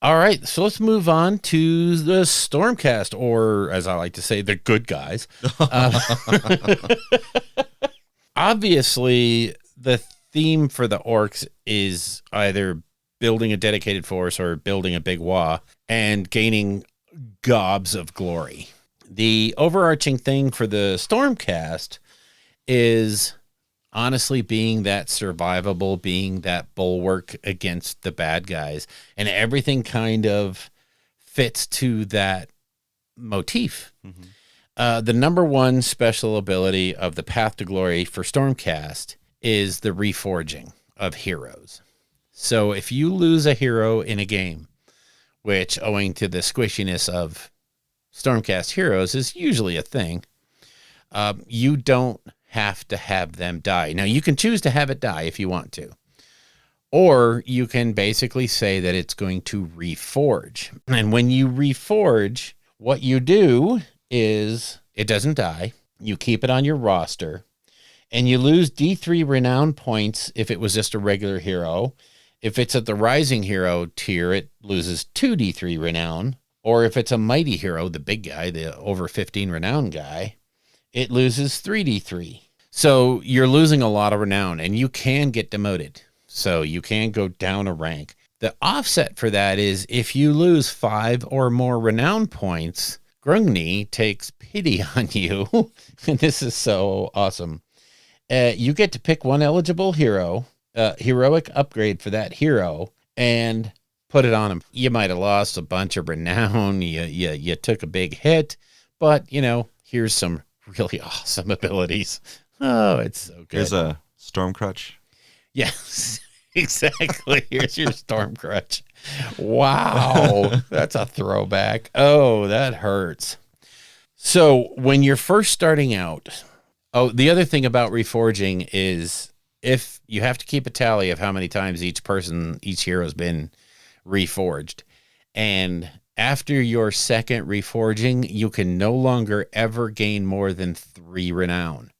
All right. So let's move on to the Stormcast, or as I like to say, the good guys. Obviously, the theme for the Orcs is either building a dedicated force or building a big wah and gaining gobs of glory. The overarching thing for the Stormcast is honestly being that survivable, being that bulwark against the bad guys, and everything kind of fits to that motif. The number one special ability of the Path to Glory for Stormcast is the Reforging of Heroes. So if you lose a hero in a game, which owing to the squishiness of Stormcast heroes is usually a thing, you don't have to have them die. Now, you can choose to have it die if you want to. Or you can basically say that it's going to reforge. And when you reforge, what you do is it doesn't die. You keep it on your roster. And you lose D3 renown points if it was just a regular hero. If it's at the Rising Hero tier, it loses 2d3 renown. Or if it's a Mighty Hero, the big guy, the over 15 renown guy, it loses 3d3. So you're losing a lot of renown, and you can get demoted. So you can go down a rank. The offset for that is if you lose 5 or more renown points, Grungni takes pity on you. And this is so awesome. You get to pick one eligible hero, heroic upgrade for that hero, and put it on him. You might have lost a bunch of renown. You took a big hit, but, here's some really awesome abilities. Oh, it's so good. Here's a Storm Crutch. Yes, exactly. Here's your Storm Crutch. Wow, that's a throwback. Oh, that hurts. So when you're first starting out, the other thing about reforging is if you have to keep a tally of how many times each hero has been reforged. And after your second reforging, you can no longer ever gain more than 3 renown.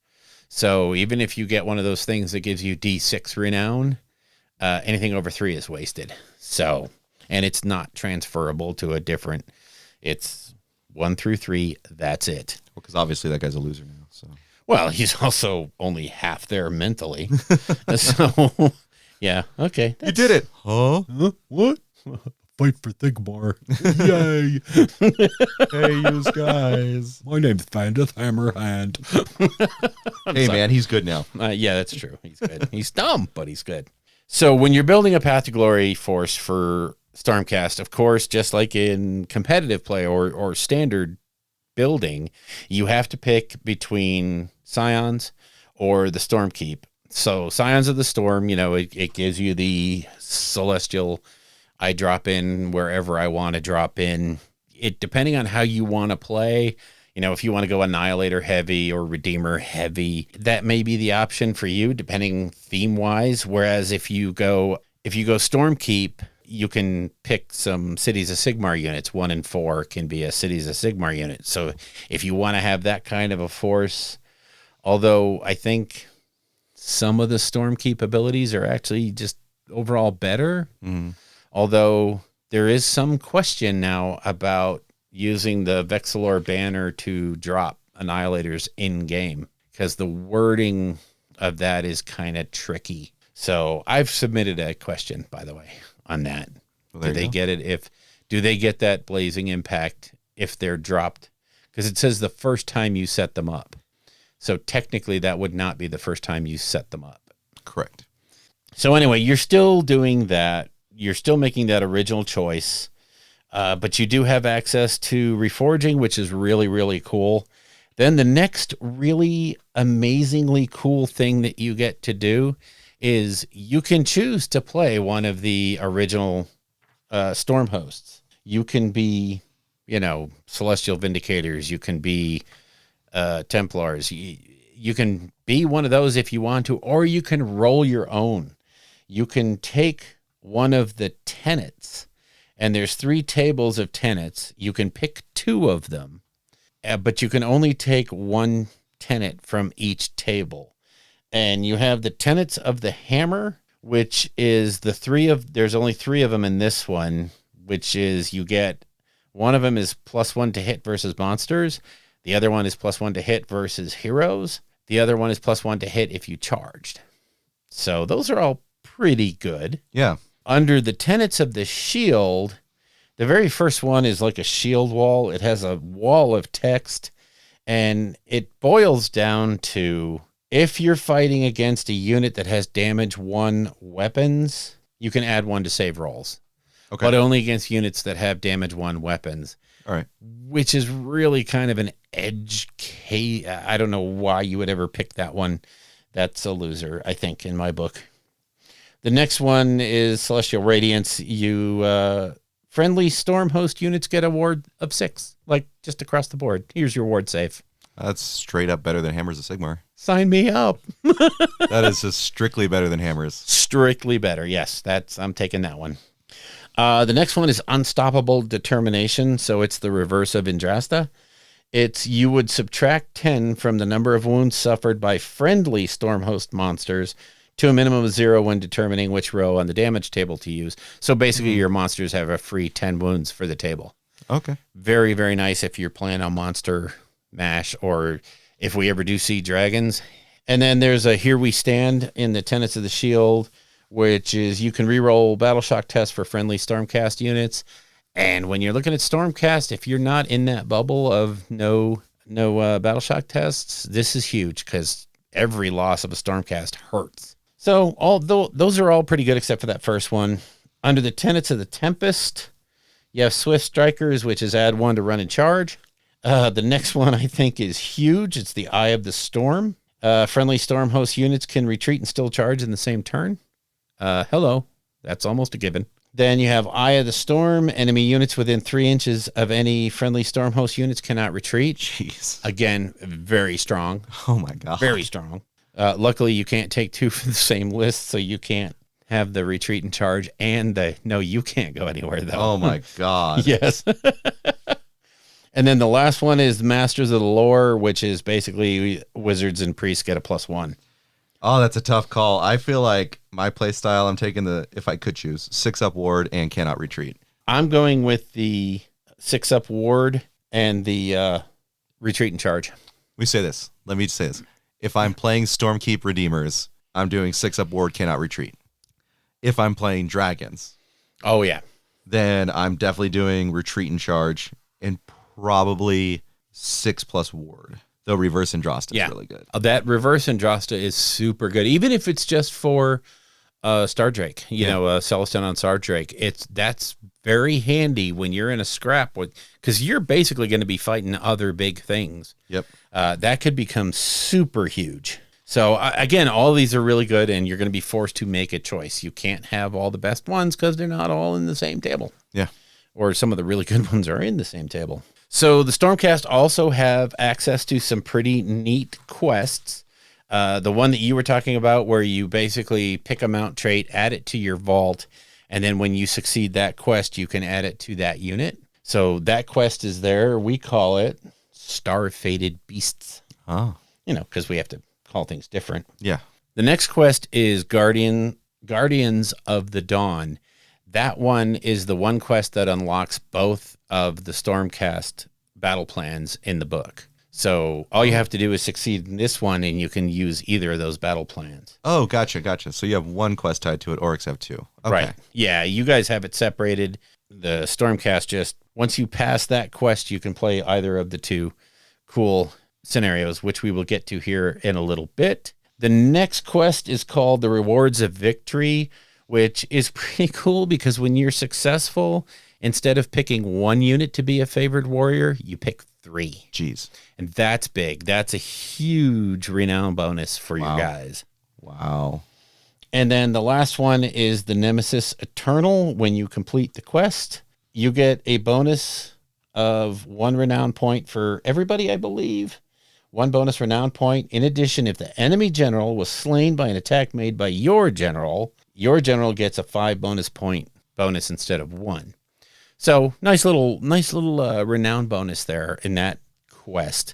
So even if you get one of those things that gives you D6 renown, anything over 3 is wasted. So, and it's not transferable to a different, it's 1 through 3. That's it. Well, because obviously that guy's a loser now. So, well, he's also only half there mentally. So, yeah. Okay. You did it. Huh? What? Fight for Thigmar. Yay. Hey, you guys. My name's Fandeth Hammerhand. Hey, man, he's good now. Yeah, that's true. He's good. He's dumb, but he's good. So when you're building a Path to Glory force for Stormcast, of course, just like in competitive play or standard building, you have to pick between Scions or the Stormkeep. So Scions of the Storm, it gives you the celestial. I drop in wherever I want to drop in. It depending on how you want to play. if you want to go Annihilator heavy or Redeemer heavy, that may be the option for you, depending theme wise. Whereas if you go Stormkeep, you can pick some Cities of Sigmar units. 1 and 4 can be a Cities of Sigmar unit. So if you want to have that kind of a force, although I think some of the Stormkeep abilities are actually just overall better, although there is some question now about using the Vexillor banner to drop Annihilators in game, because the wording of that is kind of tricky. So I've submitted a question, by the way, on that. Well, do they get it do they get that blazing impact if they're dropped? Because it says the first time you set them up. So technically that would not be the first time you set them up. Correct. So anyway, you're still doing that. You're still making that original choice. But you do have access to Reforging, which is really, really cool. Then the next really amazingly cool thing that you get to do is you can choose to play one of the original Storm hosts. You can be, Celestial Vindicators. You can be Templars. You can be one of those if you want to, or you can roll your own. You can take one of the tenets, and there's 3 tables of tenets. You can pick 2 of them, but you can only take 1 tenet from each table. And you have the tenets of the hammer, which is there's only 3 of them in this one, which is you get, one of them is +1 to hit versus monsters. The other one is +1 to hit versus heroes. The other one is +1 to hit if you charged. So those are all pretty good. Yeah. Under the tenets of the shield, the very first one is like a shield wall. It has a wall of text, and it boils down to, if you're fighting against a unit that has damage 1 weapons, you can add 1 to save rolls. Okay. But only against units that have damage 1 weapons. All right. Which is really kind of an edge case. I don't know why you would ever pick that one. That's a loser, I think, in my book. The next one is Celestial Radiance. Friendly Storm host units get a ward of 6, like just across the board. Here's your ward save. That's straight up better than Hammers of Sigmar. Sign me up. That is just strictly better than Hammers. Strictly better. Yes, I'm taking that one. The next one is Unstoppable Determination. So it's the reverse of Indrasta. You would subtract 10 from the number of wounds suffered by friendly Storm host monsters to a minimum of 0 when determining which row on the damage table to use. So basically your monsters have a free 10 wounds for the table. Okay. Very, very nice if you're playing on Monster Mash, or if we ever do see dragons. And then there's a Here We Stand in the Tenets of the Shield, which is you can reroll Battle Shock tests for friendly Stormcast units. And when you're looking at Stormcast, if you're not in that bubble of no Battle Shock tests, this is huge, because every loss of a Stormcast hurts. So those are all pretty good except for that first one. Under the Tenets of the Tempest, you have Swift Strikers, which is add 1 to run and charge. The next one I think is huge. It's the Eye of the Storm. Friendly Storm host units can retreat and still charge in the same turn. Hello. That's almost a given. Then you have Eye of the Storm. Enemy units within 3 inches of any friendly Storm host units cannot retreat. Jeez. Again, very strong. Oh my God. Very strong. Luckily, you can't take 2 from the same list, so you can't have the retreat and charge and no, you can't go anywhere, though. Oh, my God. Yes. And then the last one is Masters of the Lore, which is basically wizards and priests get a +1. Oh, that's a tough call. I feel like my play style, I'm taking if I could choose, 6-up ward and cannot retreat. I'm going with the 6-up ward and the retreat and charge. Let me say this. If I'm playing Stormkeep Redeemers, I'm doing 6-up ward, cannot retreat. If I'm playing dragons, oh yeah, then I'm definitely doing retreat and charge and probably 6+ ward. Though reverse Andrasta is really good. That reverse Andrasta is super good, even if it's just for Star Drake. Celestin on Star Drake. That's very handy when you're in a scrap because you're basically going to be fighting other big things. Yep. That could become super huge. So again, all of these are really good, and you're going to be forced to make a choice. You can't have all the best ones because they're not all in the same table. Yeah. Or some of the really good ones are in the same table. So the Stormcast also have access to some pretty neat quests. The one that you were talking about where you basically pick a mount trait, add it to your vault, and then when you succeed that quest, you can add it to that unit. So that quest is there. We call it Star-Fated Beasts. Oh. You know, because we have to call things different. Yeah. The next quest is Guardians of the Dawn. That one is the one quest that unlocks both of the Stormcast battle plans in the book. So all you have to do is succeed in this one, and you can use either of those battle plans. Oh, gotcha. So you have one quest tied to it. Orcs have two. Okay. Right. Yeah, you guys have it separated. The Stormcast just, once you pass that quest, you can play either of the two cool scenarios, which we will get to here in a little bit. The next quest is called the Rewards of Victory, which is pretty cool because when you're successful, instead of picking one unit to be a favored warrior, you pick 3. Jeez. And that's big. That's a huge renown bonus for your guys. Wow. And then the last one is the Nemesis Eternal. When you complete the quest, you get a bonus of 1 renown point for everybody, I believe. 1 bonus renown point. In addition, if the enemy general was slain by an attack made by your general gets a 5 bonus point bonus instead of 1. So nice little renown bonus there in that quest.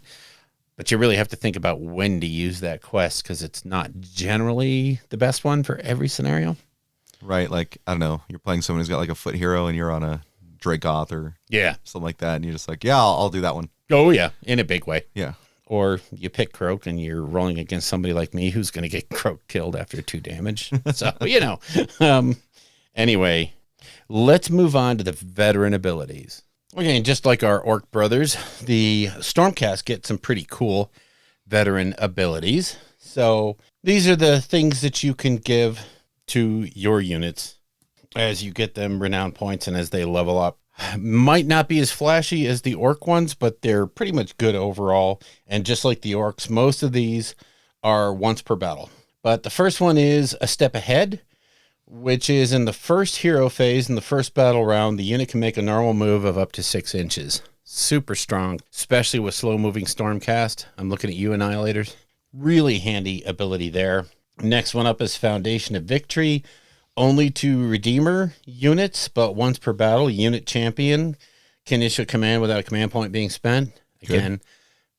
But you really have to think about when to use that quest because it's not generally the best one for every scenario. Right. Like, I don't know, you're playing someone who's got like a foot hero and you're on a Dracoth or something like that. And you're just like, yeah, I'll do that one. Oh, yeah. In a big way. Yeah. Or you pick Croak and you're rolling against somebody like me who's going to get Croak killed after 2 damage. So, anyway, let's move on to the veteran abilities. Okay, and just like our Orc brothers, the Stormcast get some pretty cool veteran abilities. So these are the things that you can give to your units as you get them renown points and as they level up. Might not be as flashy as the Orc ones, but they're pretty much good overall. And just like the Orcs, most of these are once per battle. But the first one is a step ahead, which is in the first hero phase, in the first battle round, the unit can make a normal move of up to 6 inches. Super strong, especially with slow-moving Stormcast. I'm looking at you, Annihilators. Really handy ability there. Next one up is Foundation of Victory. Only to Redeemer units, but once per battle, unit champion can issue a command without a command point being spent. Again,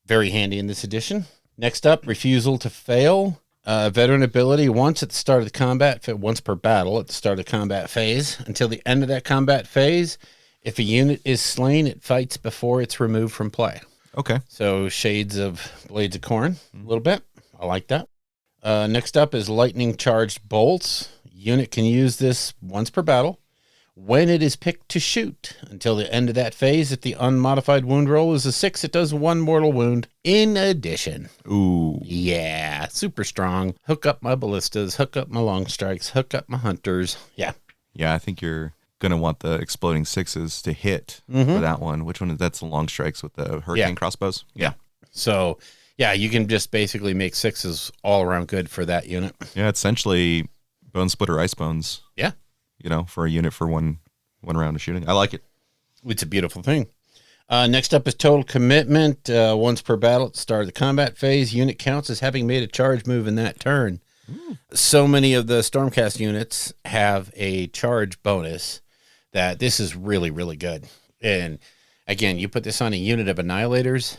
very handy in this edition. Next up, Refusal to Fail. Veteran ability once at the start of the combat, once per battle at the start of the combat phase. Until the end of that combat phase, if a unit is slain, it fights before it's removed from play. Okay. So shades of Blades of Corn a little bit. I like that. Next up is Lightning Charged Bolts. Unit can use this once per battle. When it is picked to shoot, until the end of that phase, if the unmodified wound roll is a 6, it does 1 mortal wound in addition. Ooh. Yeah, super strong. Hook up my ballistas, hook up my long strikes, hook up my hunters. Yeah. Yeah, I think you're going to want the exploding 6s to hit for that one. Which one is that's the long strikes with the hurricane crossbows? Yeah. So, yeah, you can just basically make 6s all around good for that unit. Yeah, it's essentially Bone Splitter Ice Bones. Yeah. For a unit for one round of shooting. I like it. It's a beautiful thing. Next up is Total Commitment. Once per battle at the start of the combat phase, unit counts as having made a charge move in that turn. So many of the Stormcast units have a charge bonus that this is really, really good. And again, you put this on a unit of Annihilators,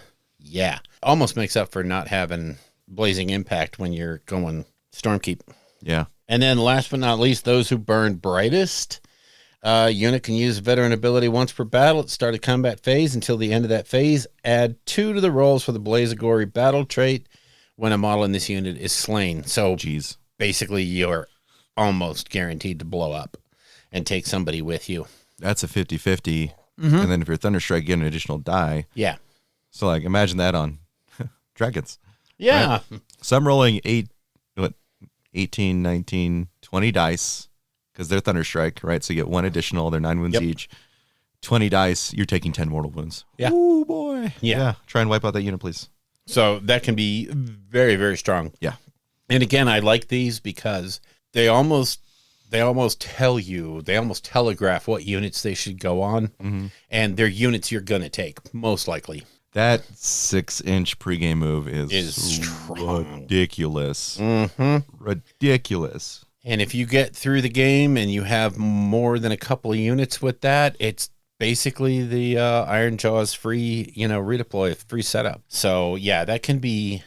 almost makes up for not having Blazing Impact when you're going Stormkeep. Yeah. And then last but not least, those who burn brightest. Unit can use veteran ability once per battle at the start of combat phase. Until the end of that phase, add 2 to the rolls for the Blaze of Glory battle trait when a model in this unit is slain. So basically you're almost guaranteed to blow up and take somebody with you. That's a 50-50. And then if you're Thunderstrike, you get an additional die. Yeah. So like imagine that on dragons. Yeah. Right? So I'm rolling 18, 19, 20 dice because they're Thunderstrike, right? So you get 1 additional. They're 9 wounds each. 20 dice, you're taking 10 mortal wounds. Yeah. Ooh, boy. Yeah. Try and wipe out that unit, please. So that can be very, very strong. Yeah. And again, I like these because they almost they almost telegraph what units they should go on, and they're units you're going to take, most likely. That 6-inch pregame move is strong. Ridiculous. Ridiculous. And if you get through the game and you have more than a couple of units with that, it's basically the Iron Jaws free, redeploy, free setup. So yeah, that can be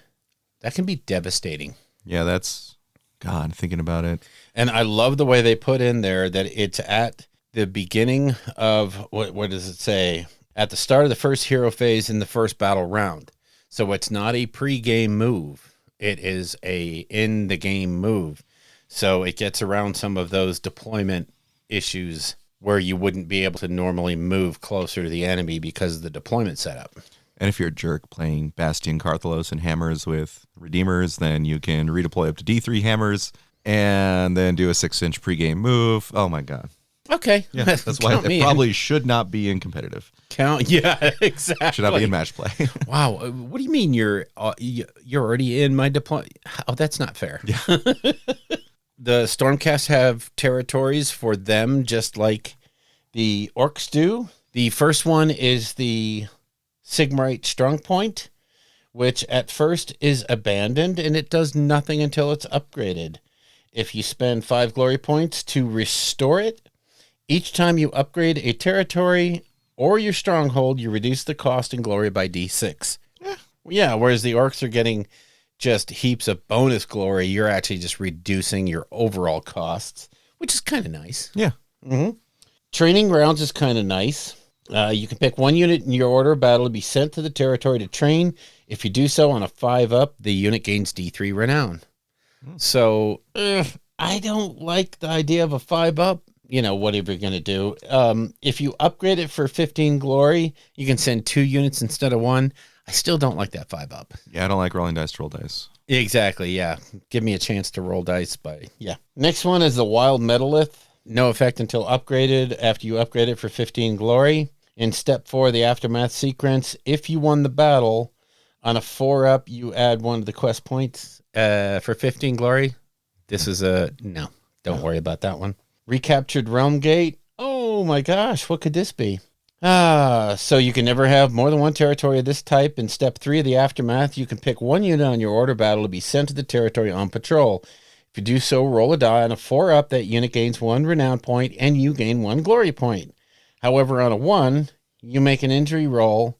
devastating. Yeah, that's, God, thinking about it. And I love the way they put in there that it's at the beginning of, what does it say? At the start of the first hero phase in the first battle round. So it's not a pre-game move. It is a in-the-game move. So it gets around some of those deployment issues where you wouldn't be able to normally move closer to the enemy because of the deployment setup. And if you're a jerk playing Bastion, Carthalos, and Hammers with Redeemers, then you can redeploy up to D3 Hammers and then do a 6-inch pregame move. Oh, my God. Okay. Yeah, that's why it probably should not be in competitive. Yeah, exactly. Should not be in match play. Wow. What do you mean you're already in my deployment? Oh, that's not fair. Yeah. The Stormcast have territories for them just like the Orcs do. The first one is the Sigmarite Strongpoint, which at first is abandoned, and it does nothing until it's upgraded. If you spend 5 glory points to restore it, each time you upgrade a territory or your stronghold, you reduce the cost and glory by D6. Yeah, whereas the Orcs are getting just heaps of bonus glory, you're actually just reducing your overall costs, which is kind of nice. Yeah. Mm-hmm. Training grounds is kind of nice. You can pick one unit in your order of battle to be sent to the territory to train. If you do so on a 5-up, the unit gains D3 renown. So I don't like the idea of a 5-up. Whatever you're going to do. If you upgrade it for 15 glory, you can send 2 units instead of 1. I still don't like that 5-up. Yeah, I don't like rolling dice to roll dice. Exactly, yeah. Give me a chance to roll dice yeah. Next one is the Wild Metalith. No effect until upgraded. After you upgrade it for 15 glory. In step 4, the Aftermath sequence, if you won the battle, on a 4-up, you add 1 of the quest points for 15 glory. This is no, don't worry about that one. Recaptured Realm Gate. Oh my gosh, what could this be? So you can never have more than one territory of this type. In step 3 of the Aftermath, you can pick 1 unit on your order battle to be sent to the territory on patrol. If you do so, roll a die. On a 4-up, that unit gains 1 renown point and you gain 1 glory point. However, on a 1, you make an injury roll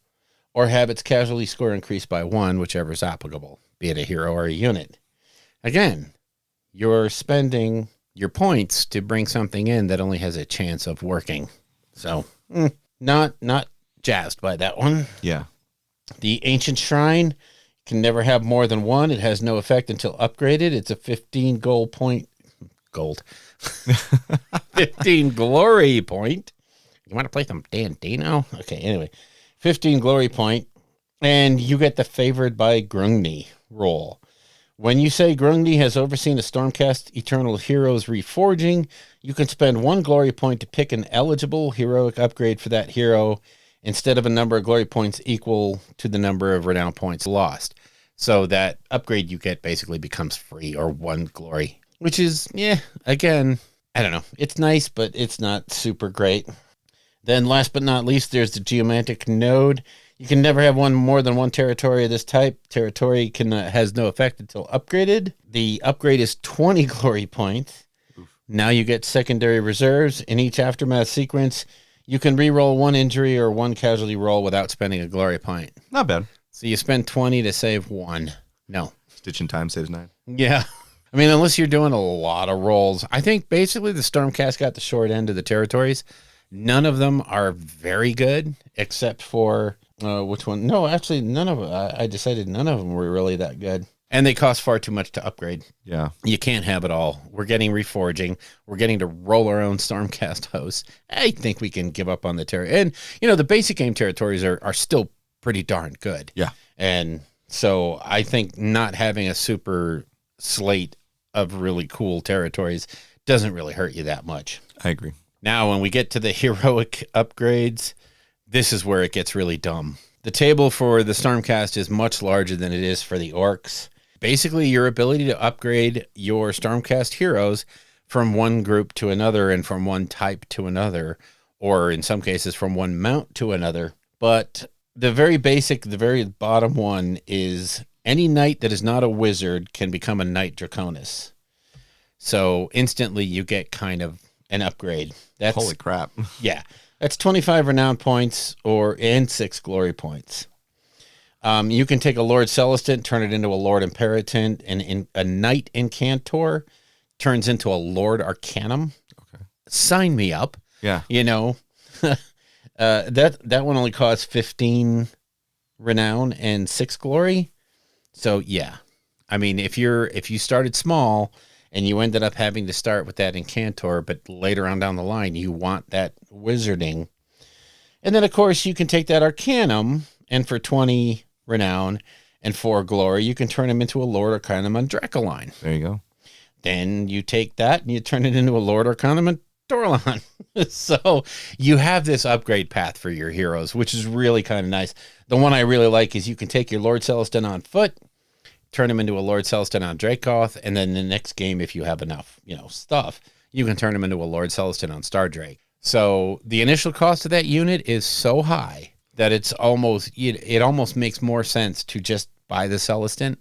or have its casualty score increased by 1, whichever is applicable, be it a hero or a unit. Again, you're spending your points to bring something in that only has a chance of working. So, not jazzed by that one. Yeah. The Ancient Shrine can never have more than 1. It has no effect until upgraded. It's a 15 gold. 15 glory point. You want to play some D&D now? Okay, anyway. 15 glory point, and you get the Favored by Grungni roll. When you say Grungni has overseen a Stormcast Eternal Heroes Reforging, you can spend 1 glory point to pick an eligible heroic upgrade for that hero instead of a number of glory points equal to the number of renown points lost. So that upgrade you get basically becomes free, or 1 glory, which is, again, I don't know. It's nice, but it's not super great. Then last but not least, there's the Geomantic Node. You can never have more than one territory of this type. Territory has no effect until upgraded. The upgrade is 20 glory points. Now you get secondary reserves. In each Aftermath sequence, you can re-roll 1 injury or 1 casualty roll without spending a glory point. Not bad. So you spend 20 to save 1. No. Stitch in time saves 9. Yeah. I mean, unless you're doing a lot of rolls. I think basically the Stormcast got the short end of the territories. None of them are very good, except for... which one? No, actually, none of them. I decided none of them were really that good. And they cost far too much to upgrade. Yeah. You can't have it all. We're getting Reforging. We're getting to roll our own Stormcast hosts. I think we can give up on the territory. And, the basic game territories are still pretty darn good. Yeah. And so I think not having a super slate of really cool territories doesn't really hurt you that much. I agree. Now, when we get to the heroic upgrades, this is where it gets really dumb. The table for the Stormcast is much larger than it is for the Orcs. Basically, your ability to upgrade your Stormcast heroes from one group to another and from one type to another, or in some cases from one mount to another. But the very basic, the very bottom one is any knight that is not a wizard can become a Knight Draconis. So instantly you get kind of an upgrade. That's, holy crap. Yeah. That's 25 renown points and 6 glory points. You can take a Lord Celestant, turn it into a Lord Imperator, and a Knight Incantor turns into a Lord Arcanum. Okay. Sign me up. Yeah. You know, that one only costs 15 renown and 6 glory. So yeah, I mean, if you started small and you ended up having to start with that Incantor, but later on down the line you want that wizarding, and then of course you can take that Arcanum, and for 20 renown and 4 glory, you can turn him into a Lord Arcanum on Dracoline. There you go. Then you take that and you turn it into a Lord Arcanum on Dorlan. So you have this upgrade path for your heroes, which is really kind of nice. The one I really like is you can take your Lord Celestin on foot, turn him into a Lord Celestin on Dracoth, and then the next game, if you have enough, stuff, you can turn him into a Lord Celestin on Star Drake. So the initial cost of that unit is so high that it almost makes more sense to just buy the Celestin,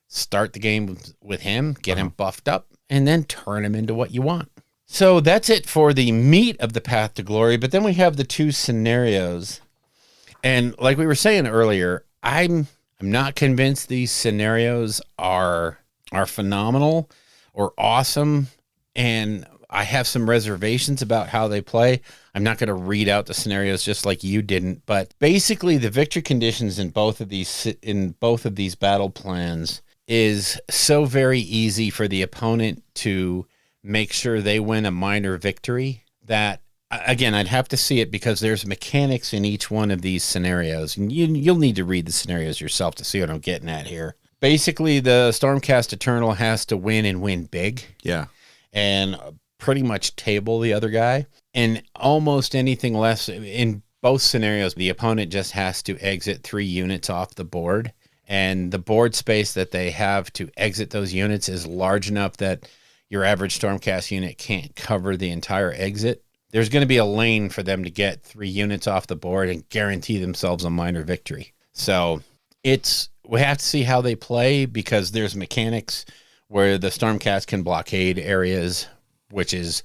start the game with him, get him buffed up, and then turn him into what you want. So that's it for the meat of the Path to Glory. But then we have the 2 scenarios. And like we were saying earlier, I'm not convinced these scenarios are phenomenal or awesome. And I have some reservations about how they play. I'm not going to read out the scenarios just like you didn't. But basically the victory conditions in both of these battle plans is so very easy for the opponent to make sure they win a minor victory that, again, I'd have to see it because there's mechanics in each one of these scenarios. And you'll need to read the scenarios yourself to see what I'm getting at here. Basically, the Stormcast Eternal has to win and win big. Yeah. And pretty much table the other guy. And almost anything less, in both scenarios, the opponent just has to exit 3 units off the board. And the board space that they have to exit those units is large enough that your average Stormcast unit can't cover the entire exit. There's going to be a lane for them to get 3 units off the board and guarantee themselves a minor victory. So we have to see how they play because there's mechanics where the Stormcast can blockade areas, which is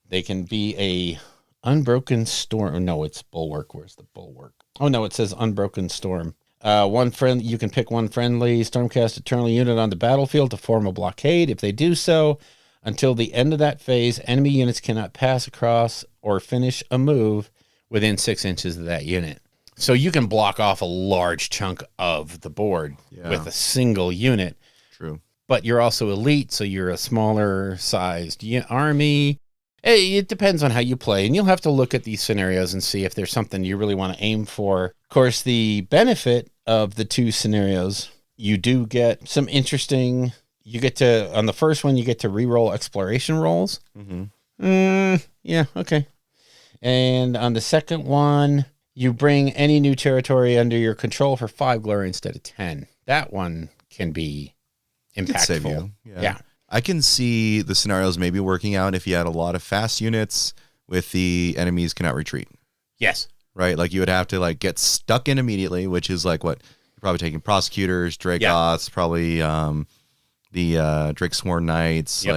they can be a Unbroken Storm. No, it's Bulwark. Where's the Bulwark? Oh, no, it says Unbroken Storm. You can pick one friendly Stormcast Eternal unit on the battlefield to form a blockade. If they do so, until the end of that phase, enemy units cannot pass across or finish a move within 6 inches of that unit. So you can block off a large chunk of the board with a single unit. True. But you're also elite, so you're a smaller sized army. It depends on how you play, and you'll have to look at these scenarios and see if there's something you really want to aim for. Of course, the benefit of the 2 scenarios, you do get some interesting... on the first one, you get to reroll exploration rolls. Mm-hmm. Yeah, okay. And on the second one, you bring any new territory under your control for 5 glory instead of 10. That one can be impactful. Save you. Yeah. I can see the scenarios maybe working out if you had a lot of fast units with the enemies cannot retreat. Yes. Right? Like you would have to get stuck in immediately, which is what you're probably taking prosecutors, Dragoths, probably the Drake Sworn Knights,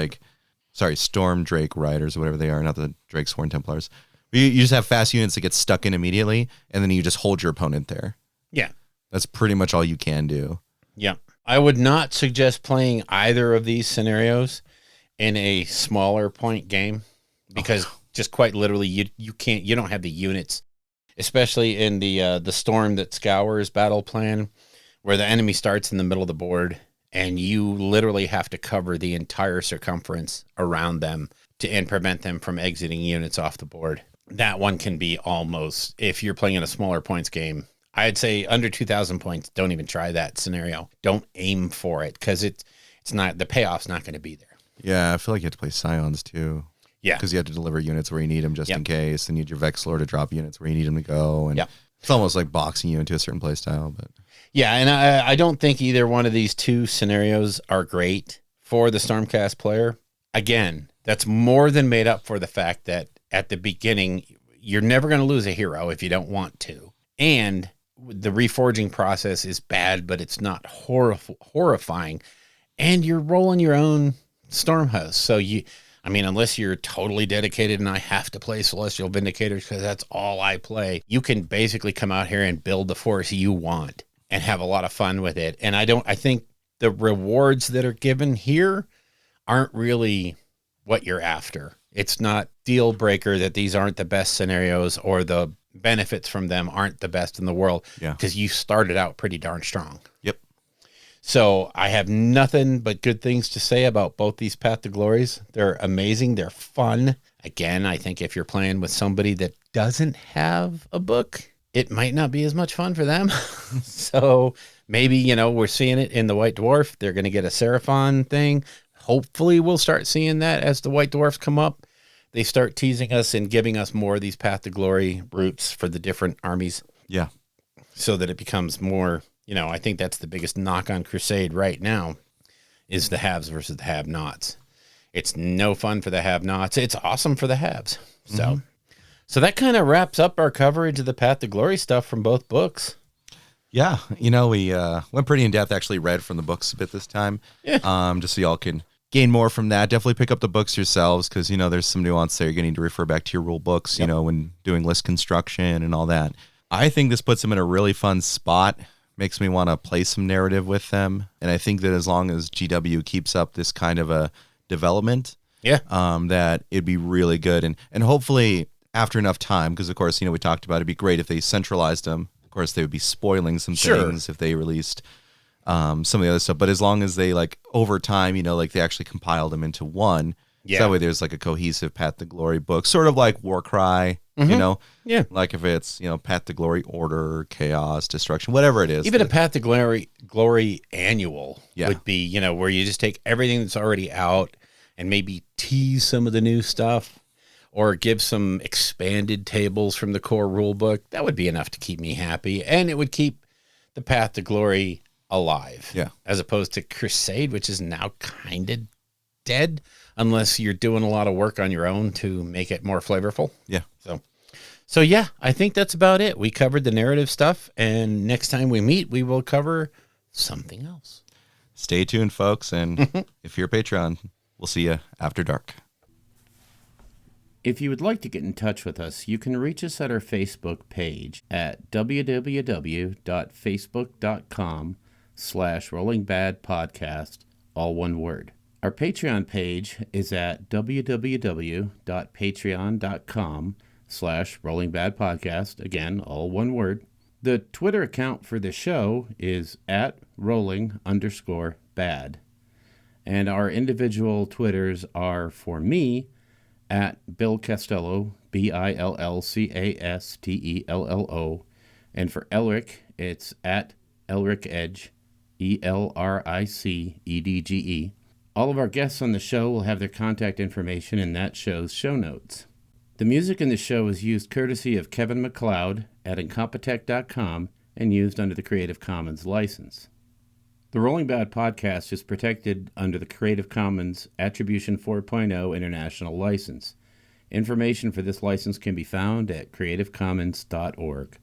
Storm Drake Riders or whatever they are, not the Drake Sworn Templars. You just have fast units that get stuck in immediately, and then you just hold your opponent there. Yeah. That's pretty much all you can do. Yeah. I would not suggest playing either of these scenarios in a smaller point game because just quite literally you don't have the units, especially in the Storm That Scours battle plan where the enemy starts in the middle of the board and you literally have to cover the entire circumference around them and prevent them from exiting units off the board. That one can be almost, if you're playing in a smaller points game, I'd say under 2,000 points, don't even try that scenario. Don't aim for it because it's not, the payoff's not going to be there. Yeah, I feel like you have to play Scions too. Yeah. Because you have to deliver units where you need them just in case, and you need your Vexlord to drop units where you need them to go. And it's almost like boxing you into a certain play style. But yeah, and I don't think either one of these 2 scenarios are great for the Stormcast player. Again, that's more than made up for the fact that at the beginning, you're never going to lose a hero if you don't want to. And the reforging process is bad, but it's not horrifying. And you're rolling your own storm host. So unless you're totally dedicated and I have to play Celestial Vindicators because that's all I play, you can basically come out here and build the force you want and have a lot of fun with it. And I think the rewards that are given here aren't really what you're after. It's not deal breaker that these aren't the best scenarios or the benefits from them aren't the best in the world. Yeah. Because you started out pretty darn strong. Yep. So I have nothing but good things to say about both these Path to Glories. They're amazing. They're fun. Again, I think if you're playing with somebody that doesn't have a book, it might not be as much fun for them. So maybe, we're seeing it in the White Dwarf. They're going to get a Seraphon thing. Hopefully we'll start seeing that as the White Dwarfs come up. They start teasing us and giving us more of these Path to Glory routes for the different armies. Yeah. So that it becomes more, I think that's the biggest knock on Crusade right now is the haves versus the have-nots. It's no fun for the have-nots. It's awesome for the haves. So that kind of wraps up our coverage of the Path to Glory stuff from both books. Yeah. We went pretty in depth, actually read from the books a bit this time. Yeah. Just so y'all can gain more from that. Definitely pick up the books yourselves because, there's some nuance there. You're going to need to refer back to your rule books, when doing list construction and all that. I think this puts them in a really fun spot. Makes me want to play some narrative with them. And I think that as long as GW keeps up this kind of a development, that it'd be really good. And hopefully after enough time, because of course, we talked about it'd be great if they centralized them. Of course, they would be spoiling some things if they released some of the other stuff. But as long as they over time, they actually compiled them into one. Yeah. So that way there's a cohesive Path to Glory book, sort of like Warcry, Yeah. Like if it's, Path to Glory, Order, Chaos, Destruction, whatever it is. Even a Path to Glory annual would be, where you just take everything that's already out and maybe tease some of the new stuff or give some expanded tables from the core rule book. That would be enough to keep me happy. And it would keep the Path to Glory alive. Yeah. As opposed to Crusade, which is now kind of dead unless you're doing a lot of work on your own to make it more flavorful. Yeah. So yeah, I think that's about it. We covered the narrative stuff, and next time we meet, we will cover something else. Stay tuned, folks, and if you're a Patreon, we'll see you after dark. If you would like to get in touch with us, you can reach us at our Facebook page at www.facebook.com/rollingbadpodcast, all one word. Our Patreon page is at www.patreon.com/rollingbadpodcast, again, all one word. The Twitter account for the show is at rolling_bad. And our individual Twitters are, for me, at Bill Castello, BILLCASTELLO. And for Elric, it's at Elric Edge, ELRICEDGE. All of our guests on the show will have their contact information in that show's show notes. The music in the show is used courtesy of Kevin MacLeod at Incompetech.com and used under the Creative Commons license. The Rolling Bad podcast is protected under the Creative Commons Attribution 4.0 International License. Information for this license can be found at creativecommons.org.